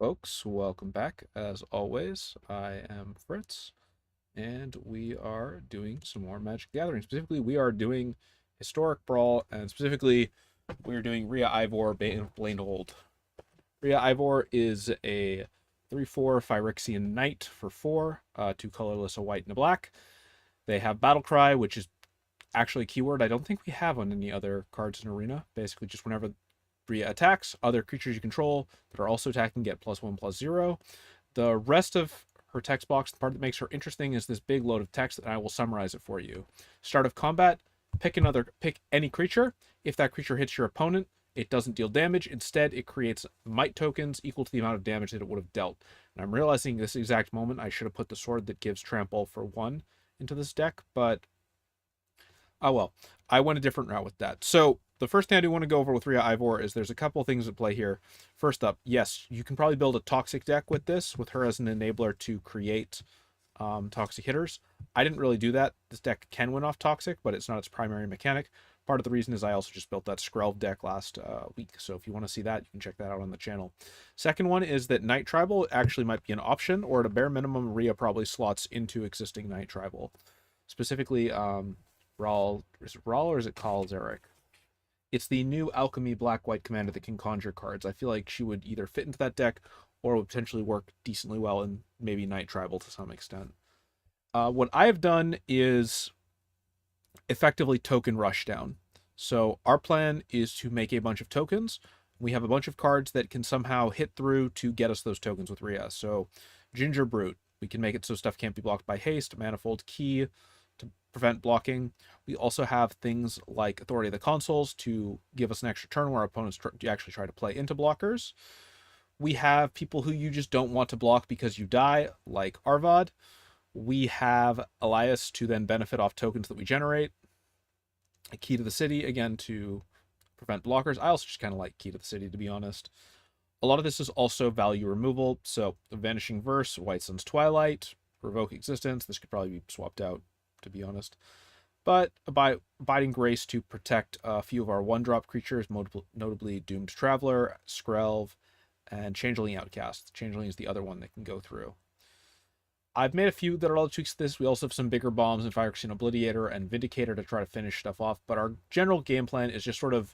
Folks, welcome back. As always, I am Fritz, and we are doing some more Magic the Gathering. Specifically, we are doing Historic Brawl, and specifically, we're doing Ria Ivor, Bane, Blanehold. Ria Ivor is a 3/4 Phyrexian Knight for 4, 2 colorless, a white and a black. They have Battle Cry, which is actually a keyword I don't think we have on any other cards in Arena. Basically, just whenever Bria attacks, other creatures you control that are also attacking get +1/+0. The rest of her text box, the part that makes her interesting, is this big load of text, and I will summarize it for you. Start of combat, pick any creature. If that creature hits your opponent, it doesn't deal damage. Instead, it creates might tokens equal to the amount of damage that it would have dealt. And I'm realizing this exact moment I should have put the sword that gives trample for 1 into this deck, but oh well. I went a different route with that. So the first thing I do want to go over with Ria Ivor is there's a couple things at play here. First up, yes, you can probably build a toxic deck with this, with her as an enabler to create toxic hitters. I didn't really do that. This deck can win off toxic, but it's not its primary mechanic. Part of the reason is I also just built that Skrelv deck last week, so if you want to see that, you can check that out on the channel. Second one is that Night Tribal actually might be an option, or at a bare minimum, Ria probably slots into existing Night Tribal. Specifically, Brawl, is it Brawl or is it Call Zarek? It's the new Alchemy Black-White Commander that can conjure cards. I feel like she would either fit into that deck or would potentially work decently well in maybe Night Tribal to some extent. What I have done is effectively token rush down. So our plan is to make a bunch of tokens. We have a bunch of cards that can somehow hit through to get us those tokens with Ria. So Ginger Brute, we can make it so stuff can't be blocked by haste, Manifold Key to prevent blocking. We also have things like Authority of the Consuls to give us an extra turn where our opponents actually try to play into blockers. We have people who you just don't want to block because you die, like Arvad. We have Elias to then benefit off tokens that we generate. A Key to the City, again, to prevent blockers. I also just kind of like Key to the City, to be honest. A lot of this is also value removal. So Vanishing Verse, White Sun's Twilight, Revoke Existence. This could probably be swapped out, to be honest. But Abiding Grace to protect a few of our one-drop creatures, notably Doomed Traveler, Skrelv, and Changeling Outcast. Changeling is the other one that can go through. I've made a few that are all tweaks to this. We also have some bigger bombs in Phyrexian Obliterator and Vindicator to try to finish stuff off. But our general game plan is just sort of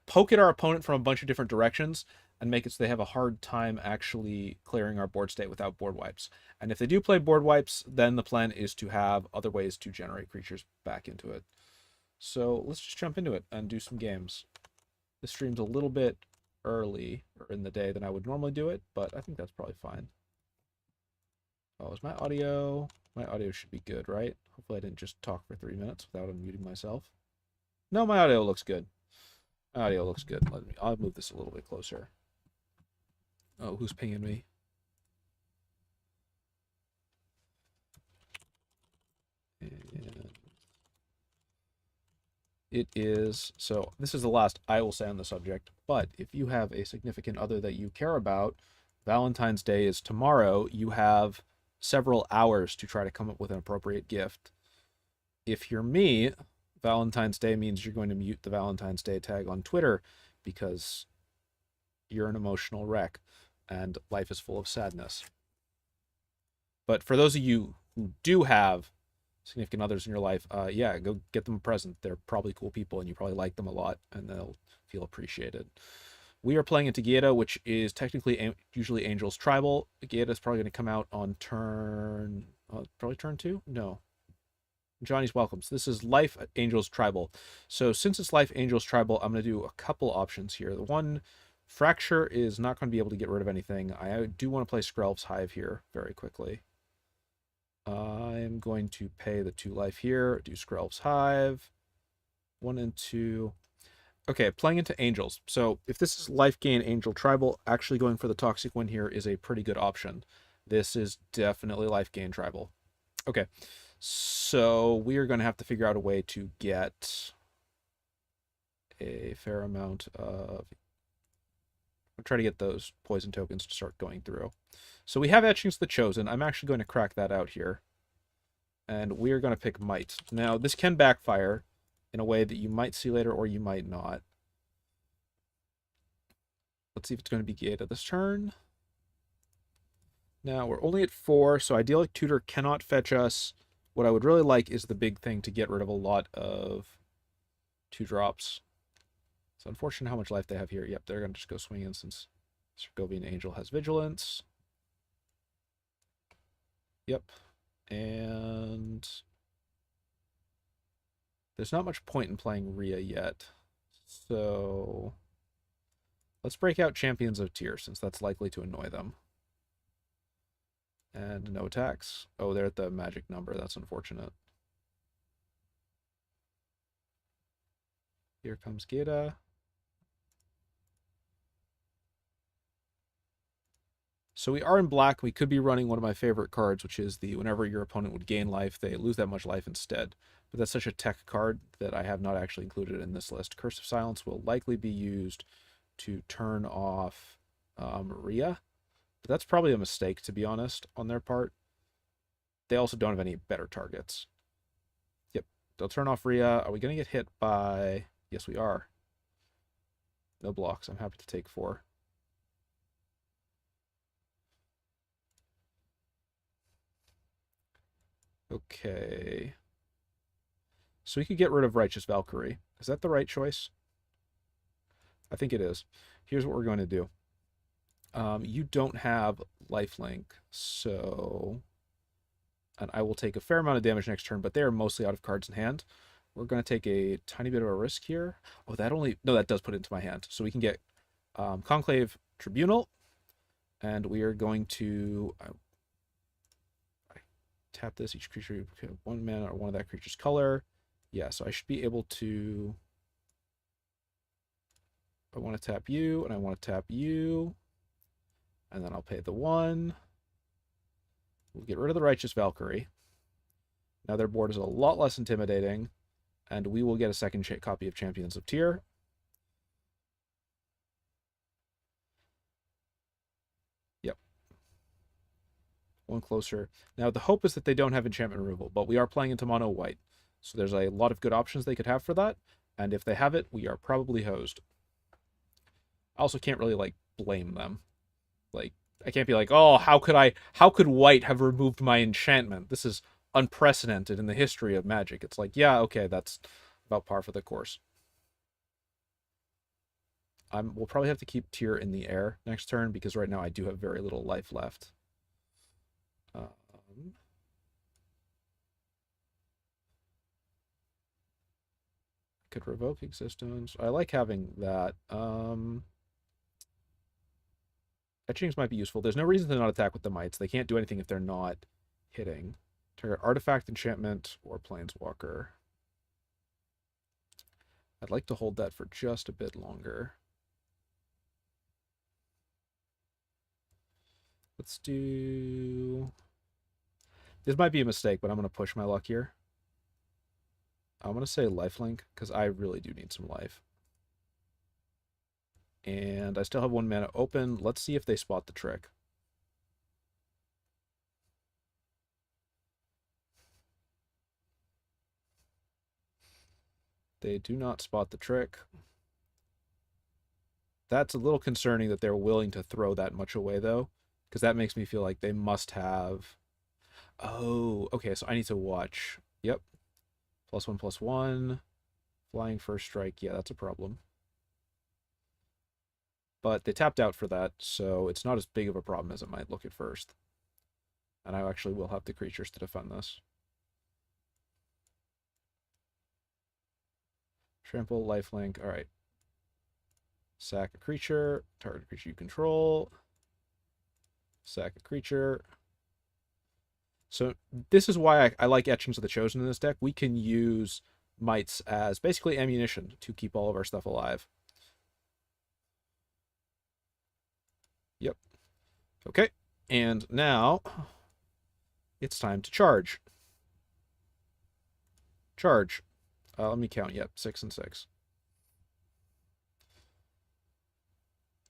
poke at our opponent from a bunch of different directions and make it so they have a hard time actually clearing our board state without board wipes. And if they do play board wipes, then the plan is to have other ways to generate creatures back into it. So let's just jump into it and do some games. This stream's a little bit early in the day than I would normally do it, but I think that's probably fine. Oh, is my audio? My audio should be good, right? Hopefully I didn't just talk for 3 minutes without unmuting myself. No, my audio looks good. My audio looks good. I'll move this a little bit closer. Oh, who's pinging me? And it is, so this is the last I will say on the subject, but if you have a significant other that you care about, Valentine's Day is tomorrow. You have several hours to try to come up with an appropriate gift. If you're me, Valentine's Day means you're going to mute the Valentine's Day tag on Twitter because you're an emotional wreck and life is full of sadness. But for those of you who do have significant others in your life, yeah, go get them a present. They're probably cool people and you probably like them a lot and they'll feel appreciated. We are playing into Gaeta, which is technically usually Angel's Tribal. Gaeta is probably going to come out on turn... probably turn 2? No. Johnny's welcome. So this is Life Angel's Tribal. So since it's Life Angel's Tribal, I'm going to do a couple options here. The one, Fracture is not going to be able to get rid of anything. I do want to play Skrelv's Hive here very quickly. I'm going to pay the 2 life here, do Skrelv's Hive. 1 and 2... Okay, playing into Angels. So if this is life gain Angel Tribal, actually going for the Toxic one here is a pretty good option. This is definitely life gain Tribal. Okay, so we are going to have to figure out a way to get a fair amount of... I'll try to get those poison tokens to start going through. So we have Etchings of the Chosen. I'm actually going to crack that out here. And we are going to pick Might. Now, this can backfire in a way that you might see later or you might not. Let's see if it's going to be Gata this turn. Now, we're only at 4, so Idyllic Tutor cannot fetch us. What I would really like is the big thing to get rid of a lot of 2-drops. It's unfortunate how much life they have here. Yep, they're going to just go swing in since Sergovian Angel has Vigilance. Yep. And there's not much point in playing Ria yet. So let's break out Champions of Tyr, since that's likely to annoy them. And no attacks. Oh, they're at the magic number. That's unfortunate. Here comes Geta. So we are in black. We could be running one of my favorite cards, which is the whenever your opponent would gain life, they lose that much life instead. But that's such a tech card that I have not actually included in this list. Curse of Silence will likely be used to turn off Ria. But that's probably a mistake, to be honest, on their part. They also don't have any better targets. Yep, they'll turn off Ria. Are we going to get hit by... Yes, we are. No blocks. I'm happy to take 4. Okay. So we could get rid of Righteous Valkyrie. Is that the right choice? I think it is. Here's what we're going to do. You don't have lifelink, so... And I will take a fair amount of damage next turn, but they are mostly out of cards in hand. We're going to take a tiny bit of a risk here. Oh, that only... No, that does put it into my hand. So we can get Conclave Tribunal, and we are going to... tap this. Each creature, you have 1 mana or one of that creature's color. Yeah, so I should be able to... I want to tap you, and I want to tap you. And then I'll pay the 1. We'll get rid of the Righteous Valkyrie. Now their board is a lot less intimidating, and we will get a second copy of Champions of Tyr. Yep. 1 closer. Now the hope is that they don't have enchantment removal, but we are playing into mono white. So there's a lot of good options they could have for that, and if they have it, we are probably hosed. I also can't really, like, blame them. Like, I can't be like, oh, how could white have removed my enchantment? This is unprecedented in the history of Magic. It's like, yeah, okay, that's about par for the course. We'll probably have to keep Tyr in the air next turn, because right now I do have very little life left. Could revoke existence. I like having that. Etchings might be useful. There's no reason to not attack with the mites. They can't do anything if they're not hitting. Target artifact, enchantment, or planeswalker. I'd like to hold that for just a bit longer. Let's do... This might be a mistake, but I'm going to push my luck here. I'm going to say lifelink, because I really do need some life. And I still have 1 mana open. Let's see if they spot the trick. They do not spot the trick. That's a little concerning that they're willing to throw that much away, though, because that makes me feel like they must have... Oh, okay, so I need to watch. Yep. +1/+1. Flying first strike. Yeah, that's a problem. But they tapped out for that, so it's not as big of a problem as it might look at first. And I actually will have the creatures to defend this. Trample, lifelink. All right. Sack a creature. Target creature you control. Sack a creature. So this is why I like Etchings of the Chosen in this deck. We can use mites as basically ammunition to keep all of our stuff alive. Yep. Okay. And now it's time to charge. Charge. Let me count. Yep. 6 and 6.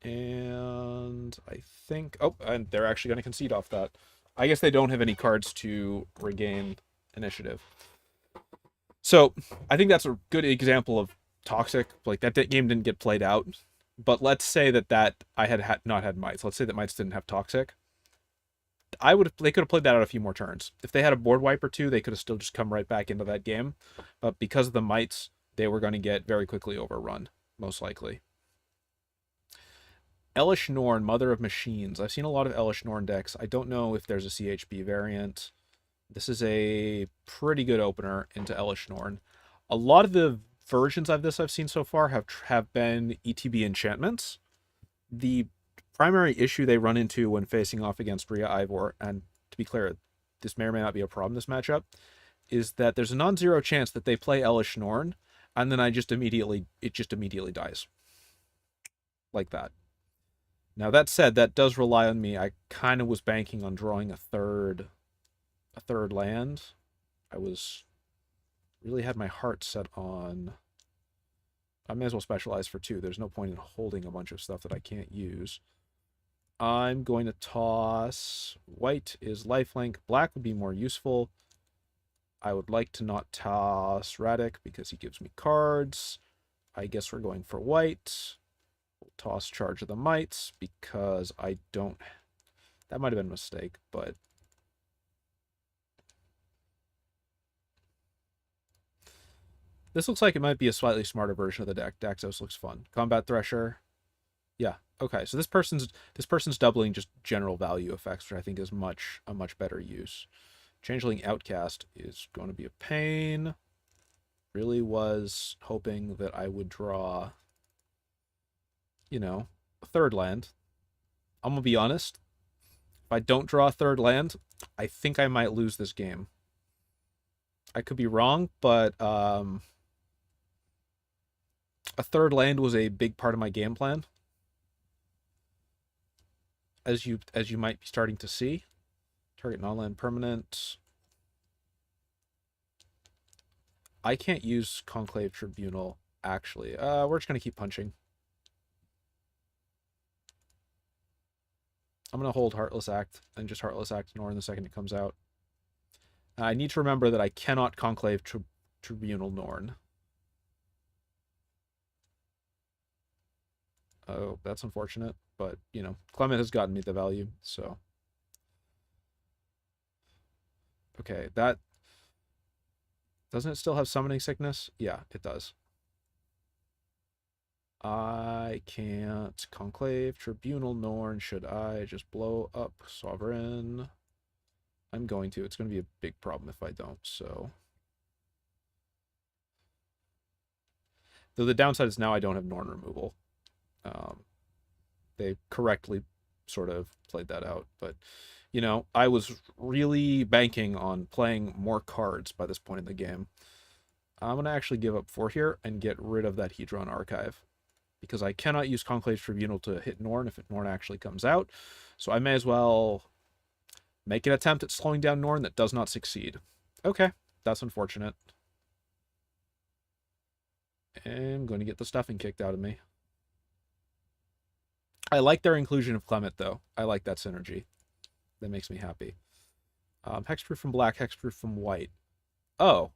And I think... Oh, and they're actually going to concede off that. I guess they don't have any cards to regain initiative. So I think that's a good example of toxic. Like, that game didn't get played out. But let's say that I had not had mites. Let's say that mites didn't have toxic. They could have played that out a few more turns. If they had a board wipe or two, they could have still just come right back into that game. But because of the mites, they were going to get very quickly overrun, most likely. Elish Norn, Mother of Machines. I've seen a lot of Elish Norn decks. I don't know if there's a CHB variant. This is a pretty good opener into Elish Norn. A lot of the versions of this I've seen so far have been ETB enchantments. The primary issue they run into when facing off against Ria Ivor, and to be clear, this may or may not be a problem this matchup, is that there's a non-zero chance that they play Elish Norn, and then it just immediately dies. Like that. Now that said, that does rely on me. I kind of was banking on drawing a third land. I was really had my heart set on I may as well specialize for 2. There's no point in holding a bunch of stuff that I can't use. I'm going to toss white is lifelink. Black would be more useful. I would like to not toss Radic because he gives me cards. I guess we're going for white. We'll toss Charge of the Mites because I don't... That might have been a mistake, but... This looks like it might be a slightly smarter version of the deck. Daxos looks fun. Combat Thresher. Yeah, okay. So this person's doubling just general value effects, which I think is a much better use. Changeling Outcast is going to be a pain. Really was hoping that I would draw, you know, a third land. I'm going to be honest. If I don't draw a third land, I think I might lose this game. I could be wrong, but a third land was a big part of my game plan. As you might be starting to see. Target non-land permanent. I can't use Conclave Tribunal, actually. We're just going to keep punching. I'm going to hold Heartless Act and just Heartless Act Norn the second it comes out. I need to remember that I cannot Conclave Tribunal Norn. Oh, that's unfortunate. But, you know, Clement has gotten me the value, so... Okay, that... Doesn't it still have Summoning Sickness? Yeah, it does. I can't Conclave Tribunal Norn. Should I just blow up Sovereign? I'm going to. It's going to be a big problem if I don't, so... Though the downside is now I don't have Norn removal. They correctly sort of played that out, but you know, I was really banking on playing more cards by this point in the game. I'm going to actually give up 4 here and get rid of that Hedron Archive because I cannot use Conclave Tribunal to hit Norn if Norn actually comes out, so I may as well make an attempt at slowing down Norn that does not succeed. Okay, that's unfortunate. I'm going to get the stuffing kicked out of me. I like their inclusion of Clement, though. I like that synergy. That makes me happy. Hexproof from black, hexproof from white. Oh.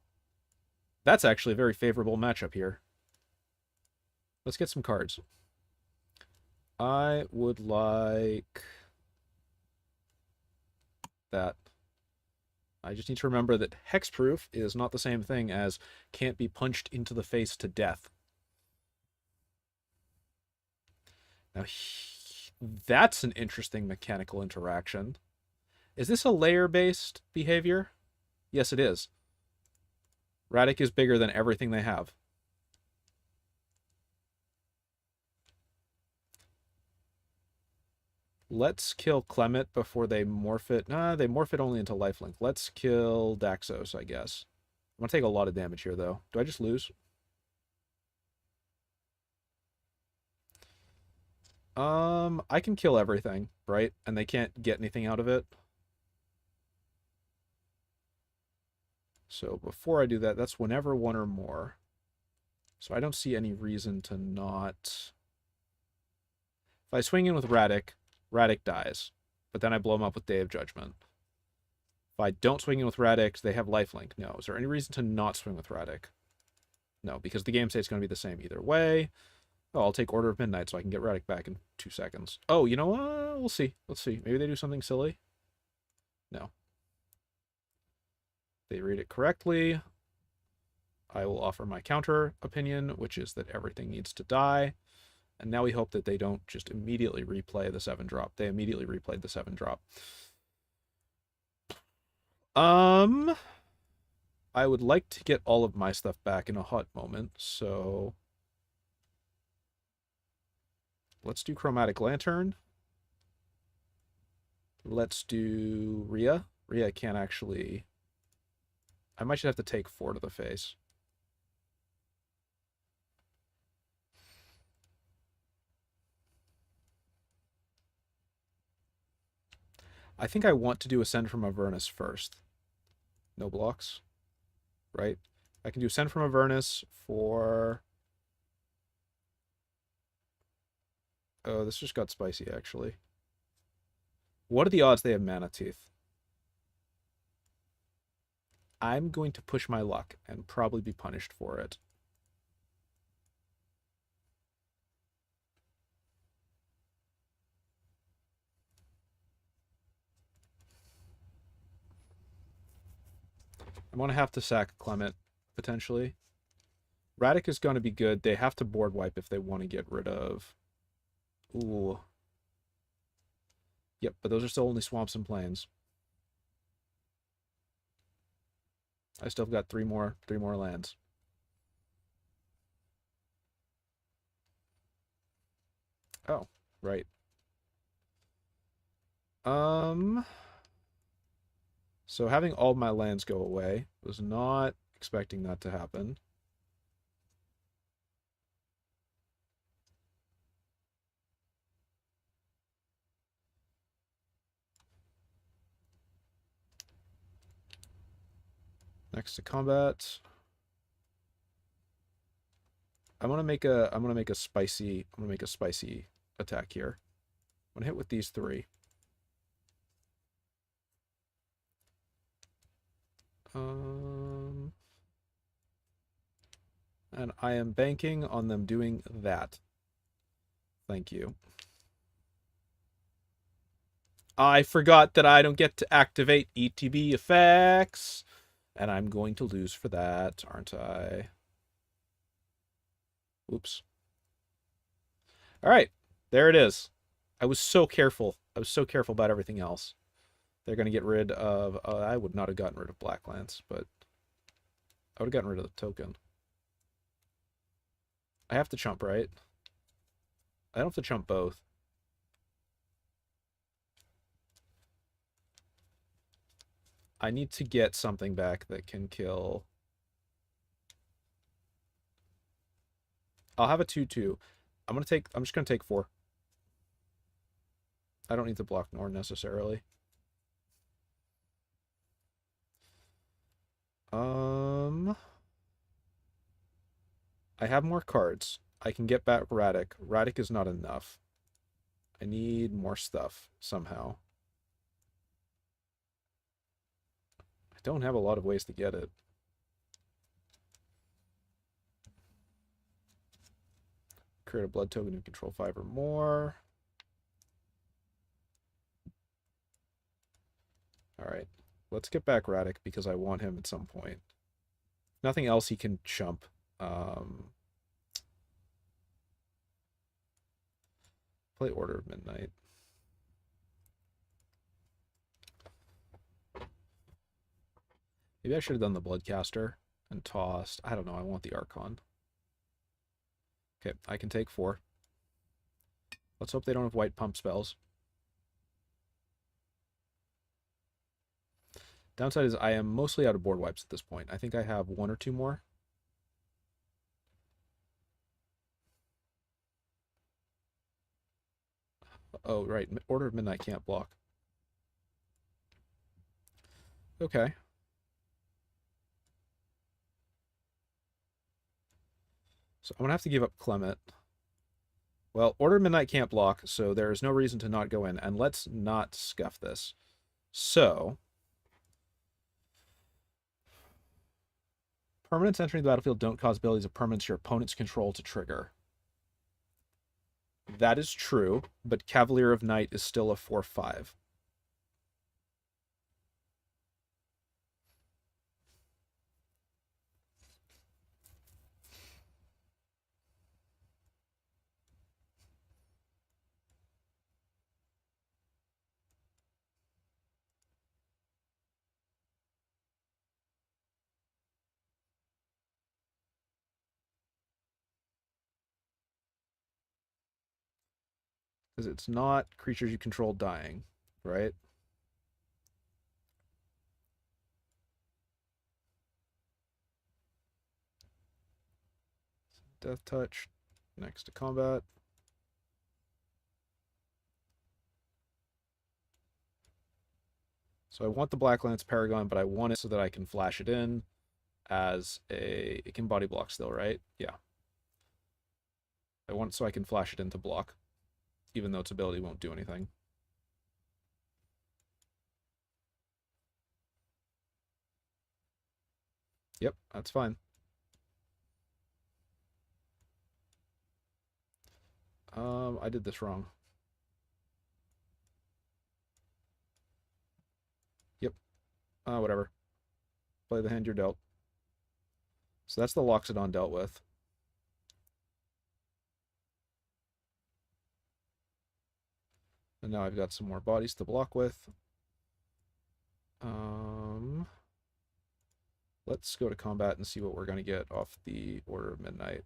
That's actually a very favorable matchup here. Let's get some cards. I would like... that. I just need to remember that hexproof is not the same thing as can't be punched into the face to death. Now, that's an interesting mechanical interaction. Is this a layer-based behavior? Yes, it is. Radic is bigger than everything they have. Let's kill Clement before they morph it. Nah, they morph it only into lifelink. Let's kill Daxos, I guess. I'm going to take a lot of damage here, though. Do I just lose? I can kill everything, right? And they can't get anything out of it. So before I do that, that's whenever 1 or more. So I don't see any reason to not... If I swing in with Radic, Radic dies. But then I blow him up with Day of Judgment. If I don't swing in with Radic, they have lifelink. No. Is there any reason to not swing with Radic? No, because the game state's going to be the same either way. Oh, I'll take Order of Midnight so I can get Redick back in 2 seconds. Oh, you know what? We'll see. Let's see. Maybe they do something silly. No. They read it correctly. I will offer my counter opinion, which is that everything needs to die. And now we hope that they don't just immediately replay the 7-drop. They immediately replayed the 7-drop. I would like to get all of my stuff back in a hot moment, so let's do Chromatic Lantern. Let's do Ria. Ria can't actually... I might just have to take 4 to the face. I think I want to do Ascend from Avernus first. No blocks, right? I can do Ascend from Avernus for... Oh, this just got spicy, actually. What are the odds they have Mana Teeth? I'm going to push my luck and probably be punished for it. I'm going to have to sack Clement, potentially. Radic is going to be good. They have to board wipe if they want to get rid of... Ooh. Yep, but those are still only swamps and plains. I still got three more lands. Oh, right. So having all my lands go away, was not expecting that to happen. Next to combat. I'm gonna make a spicy attack here. I'm gonna hit with these 3. And I am banking on them doing that. Thank you. I forgot that I don't get to activate ETB effects. And I'm going to lose for that, aren't I? Oops. All right. There it is. I was so careful. I was so careful about everything else. They're going to get rid of... I would not have gotten rid of Blacklands, but I would have gotten rid of the token. I have to chump, right? I don't have to chump both. I need to get something back that can kill... I'll have a 2/2. I'm just gonna take 4. I don't need to block Norn necessarily. I have more cards. I can get back Radic. Radic is not enough. I need more stuff somehow. I don't have a lot of ways to get it. Create a blood token and control 5 or more. Alright. Let's get back Radic because I want him at some point. Nothing else he can chump. Play Order of Midnight. Maybe I should have done the Bloodcaster and tossed. I don't know. I want the Archon. Okay, I can take 4. Let's hope they don't have white pump spells. Downside is I am mostly out of board wipes at this point. I think I have 1 or 2 more. Oh, right. Order of Midnight can't block. Okay. So I'm going to have to give up Clement. Well, Order of Midnight can't block, so there is no reason to not go in. And let's not scuff this. So... Permanents entering the battlefield don't cause abilities of permanents your opponents control to trigger. That is true, but Cavalier of Night is still a 4/5. Because it's not creatures you control dying, right? Death Touch next to combat. So I want the Black Lance Paragon, but I want it so that I can flash it in as a... It can body block still, right? Yeah. I want it so I can flash it into block, even though its ability won't do anything. Yep, that's fine. I did this wrong. Yep. Whatever. Play the hand you're dealt. So that's the Loxodon dealt with. And now I've got some more bodies to block with. Let's go to combat and see what we're going to get off the Order of Midnight.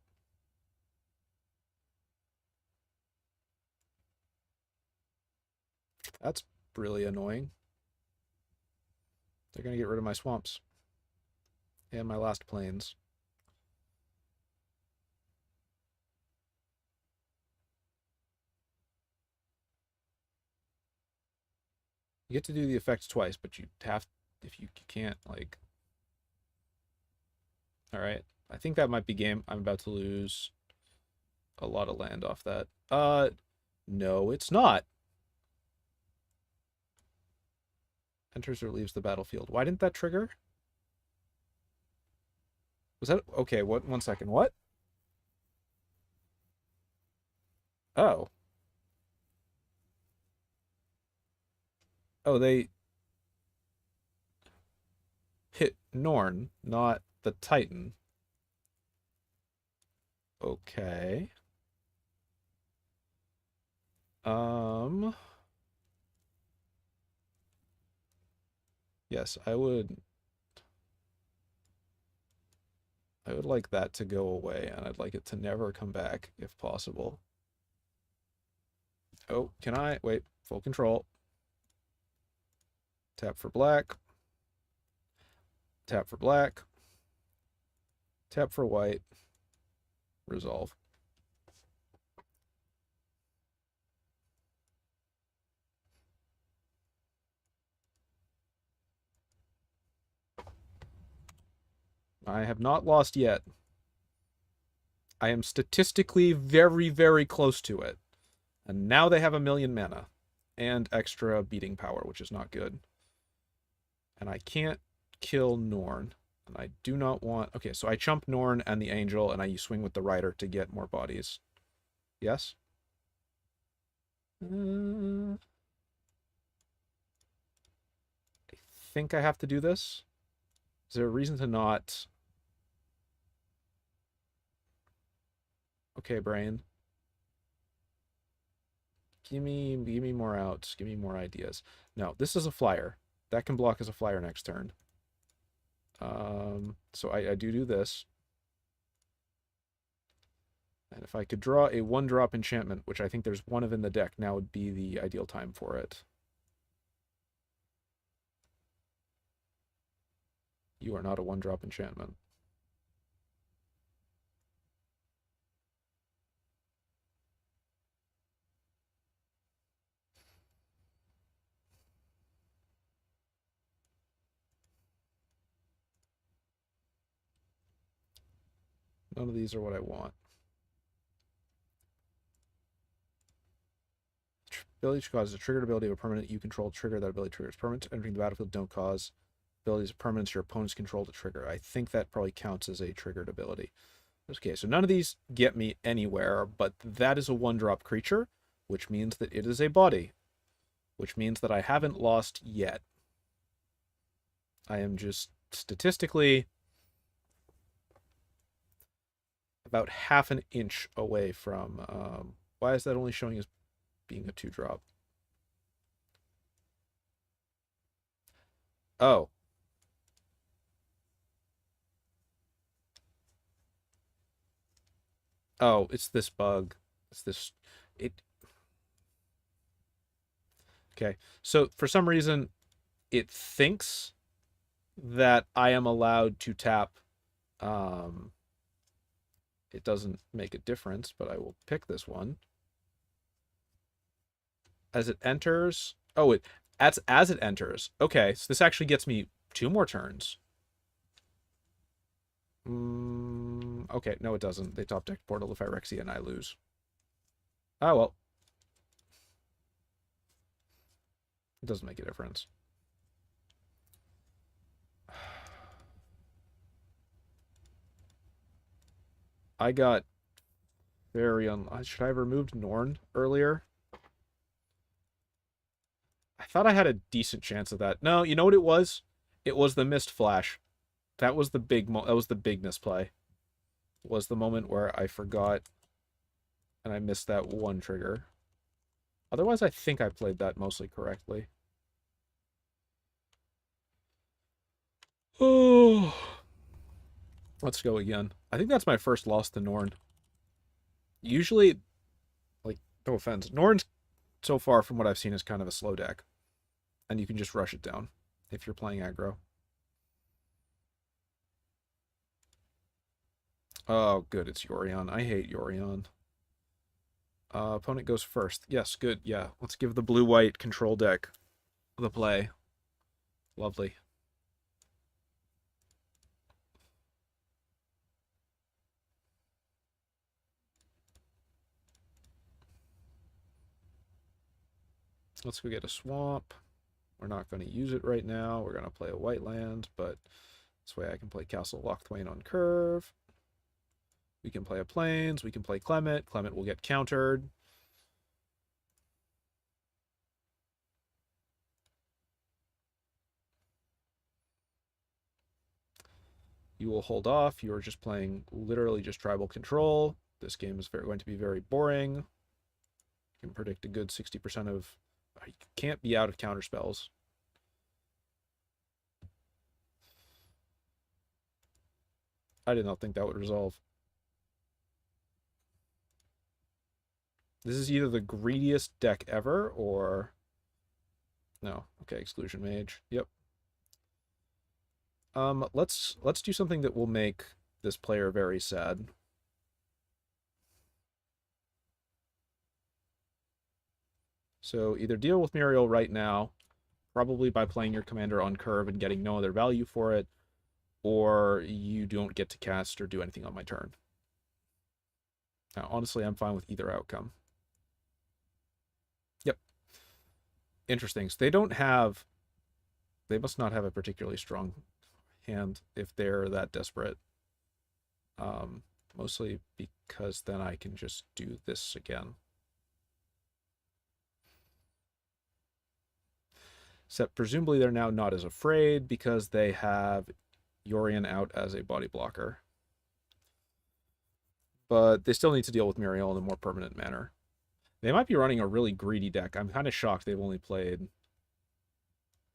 That's really annoying. They're going to get rid of my swamps. And my last plains. You get to do the effects twice, but you have... If you can't, like... Alright. I think that might be game. I'm about to lose a lot of land off that. No, it's not. Enters or leaves the battlefield. Why didn't that trigger? Was that... Okay, what? 1 second. What? Oh. Oh, they hit Norn, not the Titan. Okay. Yes, I would like that to go away, and I'd like it to never come back if possible. Oh, can I? Wait, full control. Tap for black. Tap for black. Tap for white. Resolve. I have not lost yet. I am statistically very, very close to it. And now they have 1,000,000 mana. And extra beating power, which is not good. And I can't kill Norn. And I do not want... Okay, so I chump Norn and the Angel, and I swing with the Rider to get more bodies. Yes? I think I have to do this. Is there a reason to not... Okay, brain. Give me more outs. Give me more ideas. No, this is a flyer. That can block as a flyer next turn. So I do this. And if I could draw a 1-drop enchantment, which I think there's one of in the deck, now would be the ideal time for it. You are not a 1-drop enchantment. None of these are what I want. Ability to cause a triggered ability of a permanent you control trigger. That ability triggers permanent. Entering the battlefield don't cause abilities of permanence your opponents control to trigger. I think that probably counts as a triggered ability. Okay, so none of these get me anywhere, but that is a 1-drop creature, which means that it is a body, which means that I haven't lost yet. I am just statistically about half an inch away from... why is that only showing as being a 2-drop? Oh. Oh, it's this bug. It's this... It... Okay, so for some reason, it thinks that I am allowed to tap... It doesn't make a difference, but I will pick this one. As it enters... Oh, as it enters. Okay, so this actually gets me 2 more turns. Okay, no it doesn't. They top deck Portal of Phyrexia and I lose. Oh well. It doesn't make a difference. I got very should I have removed Norn earlier? I thought I had a decent chance of that. No, you know what it was? It was the missed flash. That was the that was the big misplay. Was the moment where I forgot and I missed that one trigger. Otherwise, I think I played that mostly correctly. Oh, let's go again. I think that's my first loss to Norn. Usually, like, no offense, Norn's so far from what I've seen is kind of a slow deck. And you can just rush it down if you're playing aggro. Oh, good, it's Yorion. I hate Yorion. Opponent goes first. Yes, good, yeah. Let's give the blue-white control deck the play. Lovely. Let's go get a swamp. We're not going to use it right now. We're going to play a white land, but this way I can play Castle Locthwain on curve. We can play a Plains. We can play Clement. Clement will get countered. You will hold off. You are just playing literally just tribal control. This game is going to be very boring. You can predict a good 60% of... You can't be out of counter spells. I did not think that would resolve. This is either the greediest deck ever, or... No. Okay, Exclusion Mage. Yep. Let's do something that will make this player very sad. So either deal with Muriel right now, probably by playing your commander on curve and getting no other value for it, or you don't get to cast or do anything on my turn. Now, honestly, I'm fine with either outcome. Yep. Interesting. So they don't have... They must not have a particularly strong hand if they're that desperate. Mostly because then I can just do this again. Except presumably they're now not as afraid because they have Yorion out as a body blocker. But they still need to deal with Muriel in a more permanent manner. They might be running a really greedy deck. I'm kind of shocked they've only played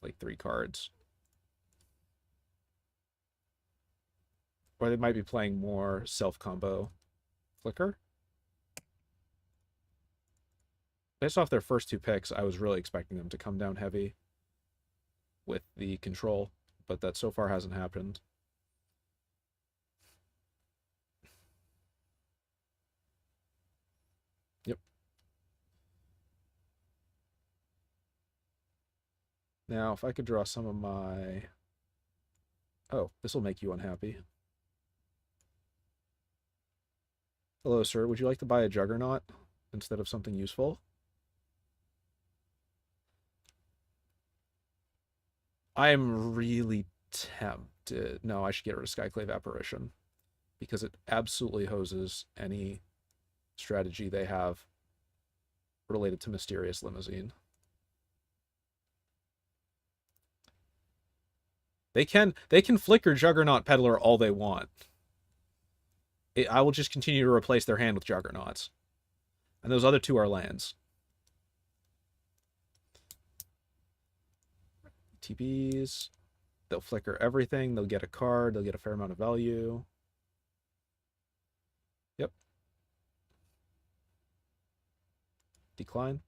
like 3 cards. Or they might be playing more self-combo. Flicker? Based off their first 2 picks, I was really expecting them to come down heavy with the control, but that so far hasn't happened. Yep. Now, if I could draw some of my... Oh, this will make you unhappy. Hello, sir. Would you like to buy a Juggernaut instead of something useful? I'm really tempted. No, I should get rid of Skyclave Apparition because it absolutely hoses any strategy they have related to Mysterious Limousine. They can flicker Juggernaut Peddler all they want. I will just continue to replace their hand with Juggernauts. And those other two are lands. TPs. They'll flicker everything. They'll get a card. They'll get a fair amount of value. Yep. Decline.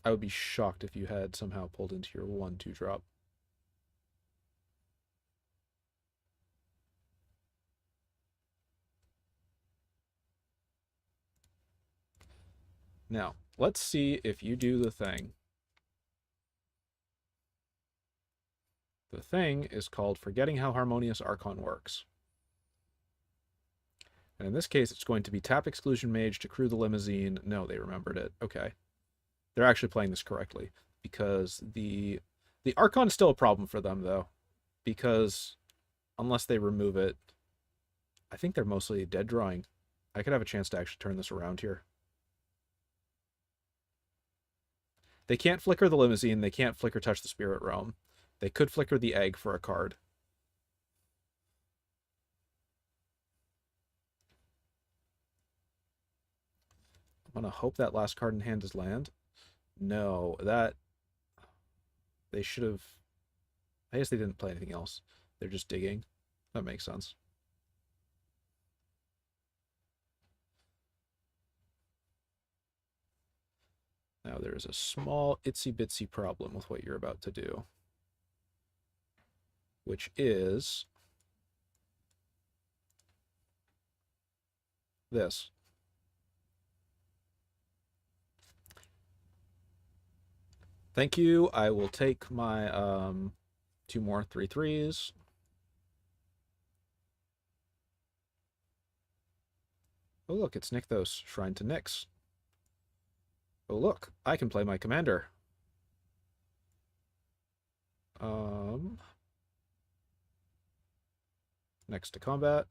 I would be shocked if you had somehow pulled into your 1/2 drop. Now, let's see if you do the thing. The thing is called Forgetting How Harmonious Archon Works. And in this case, it's going to be tap Exclusion Mage to crew the limousine. No, they remembered it. Okay. They're actually playing this correctly. Because the Archon is still a problem for them, though. Because unless they remove it, I think they're mostly dead drawing. I could have a chance to actually turn this around here. They can't flicker the limousine. They can't flicker Touch the Spirit Realm. They could flicker the egg for a card. I'm going to hope that last card in hand is land. No, that... They should have... I guess they didn't play anything else. They're just digging. That makes sense. Now there is a small itsy-bitsy problem with what you're about to do. Which is... this. Thank you. I will take my 2 more 3/3s. Oh look, it's Nykthos, Shrine to Nyx. Oh look, I can play my commander. Next to combat.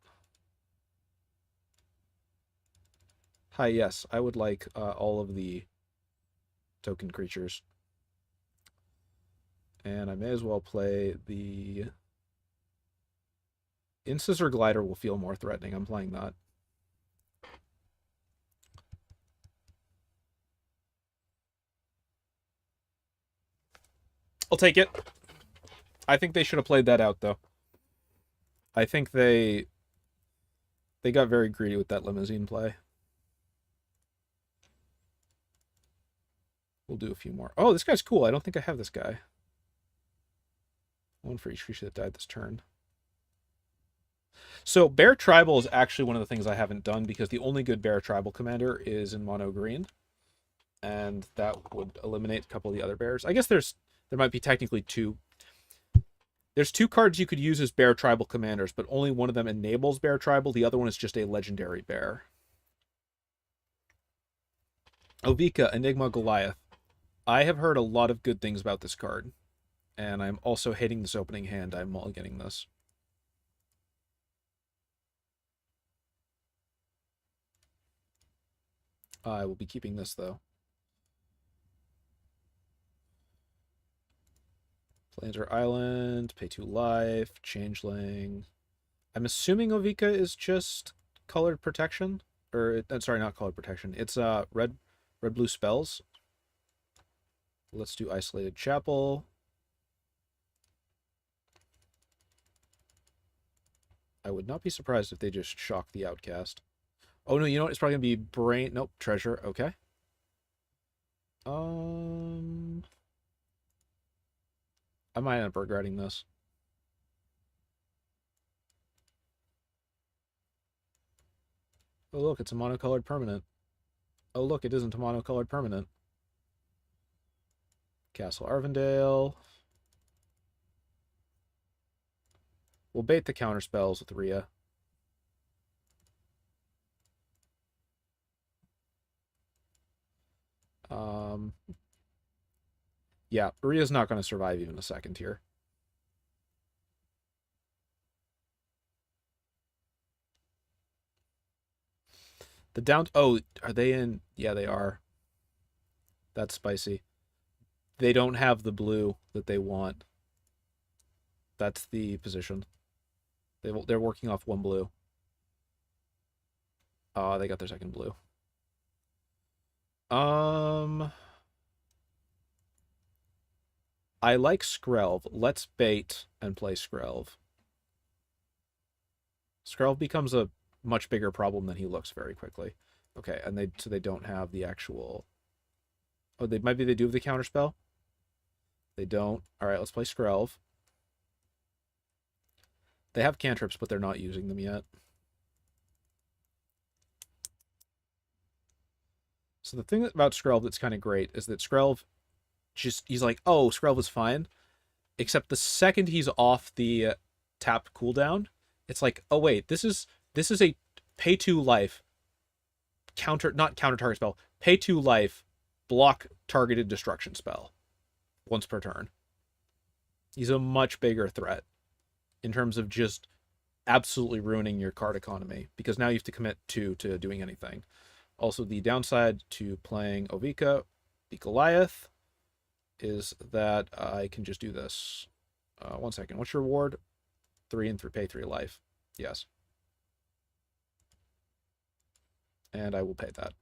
Hi, yes, I would like all of the token creatures. And I may as well play the... Incisor Glider will feel more threatening. I'm playing that. I'll take it. I think they should have played that out, though. I think they got very greedy with that limousine play. We'll do a few more. Oh, this guy's cool. I don't think I have this guy. One for each creature that died this turn. So Bear Tribal is actually one of the things I haven't done because the only good Bear Tribal commander is in mono green. And that would eliminate a couple of the other bears. I guess there might be technically 2. There's 2 cards you could use as Bear Tribal commanders, but only one of them enables Bear Tribal. The other one is just a legendary bear. Ovika, Enigma, Goliath. I have heard a lot of good things about this card. And I'm also hating this opening hand. I'm mulliganing this. I will be keeping this, though. Planter Island, pay 2 life, Changeling. I'm assuming Ovika is just colored protection. Or, sorry, not colored protection. It's red-blue spells. Let's do Isolated Chapel. I would not be surprised if they just shock the Outcast. Oh, no, you know what? It's probably going to be Brain... Nope, Treasure. Okay. I might end up regretting this. Oh, look, it's a monocolored permanent. Oh, look, it isn't a monocolored permanent. Castle Arvindale. We'll bait the counter spells with Ria. Yeah, Ria's not going to survive even a second here. The down... Oh, are they in... Yeah, they are. That's spicy. They don't have the blue that they want. That's the position. They're working off one blue. Oh, they got their second blue. I like Skrelv. Let's bait and play Skrelv. Skrelv becomes a much bigger problem than he looks very quickly. Okay, and they don't have the actual... Oh, maybe they do have the counter spell? They don't. All right, let's play Skrelv. They have cantrips, but they're not using them yet. So the thing about Skrelv that's kind of great is that Skrelv he's like, oh, Skrelv is fine. Except the second he's off the tap cooldown, it's like, oh wait, this is a pay 2 life not counter target spell, pay 2 life block targeted destruction spell once per turn. He's a much bigger threat in terms of just absolutely ruining your card economy because now you have to commit 2 to doing anything. Also, the downside to playing Ovika, the Goliath, is that I can just do this. 1 second. What's your reward? 3 and 3, pay 3 life. Yes. And I will pay that.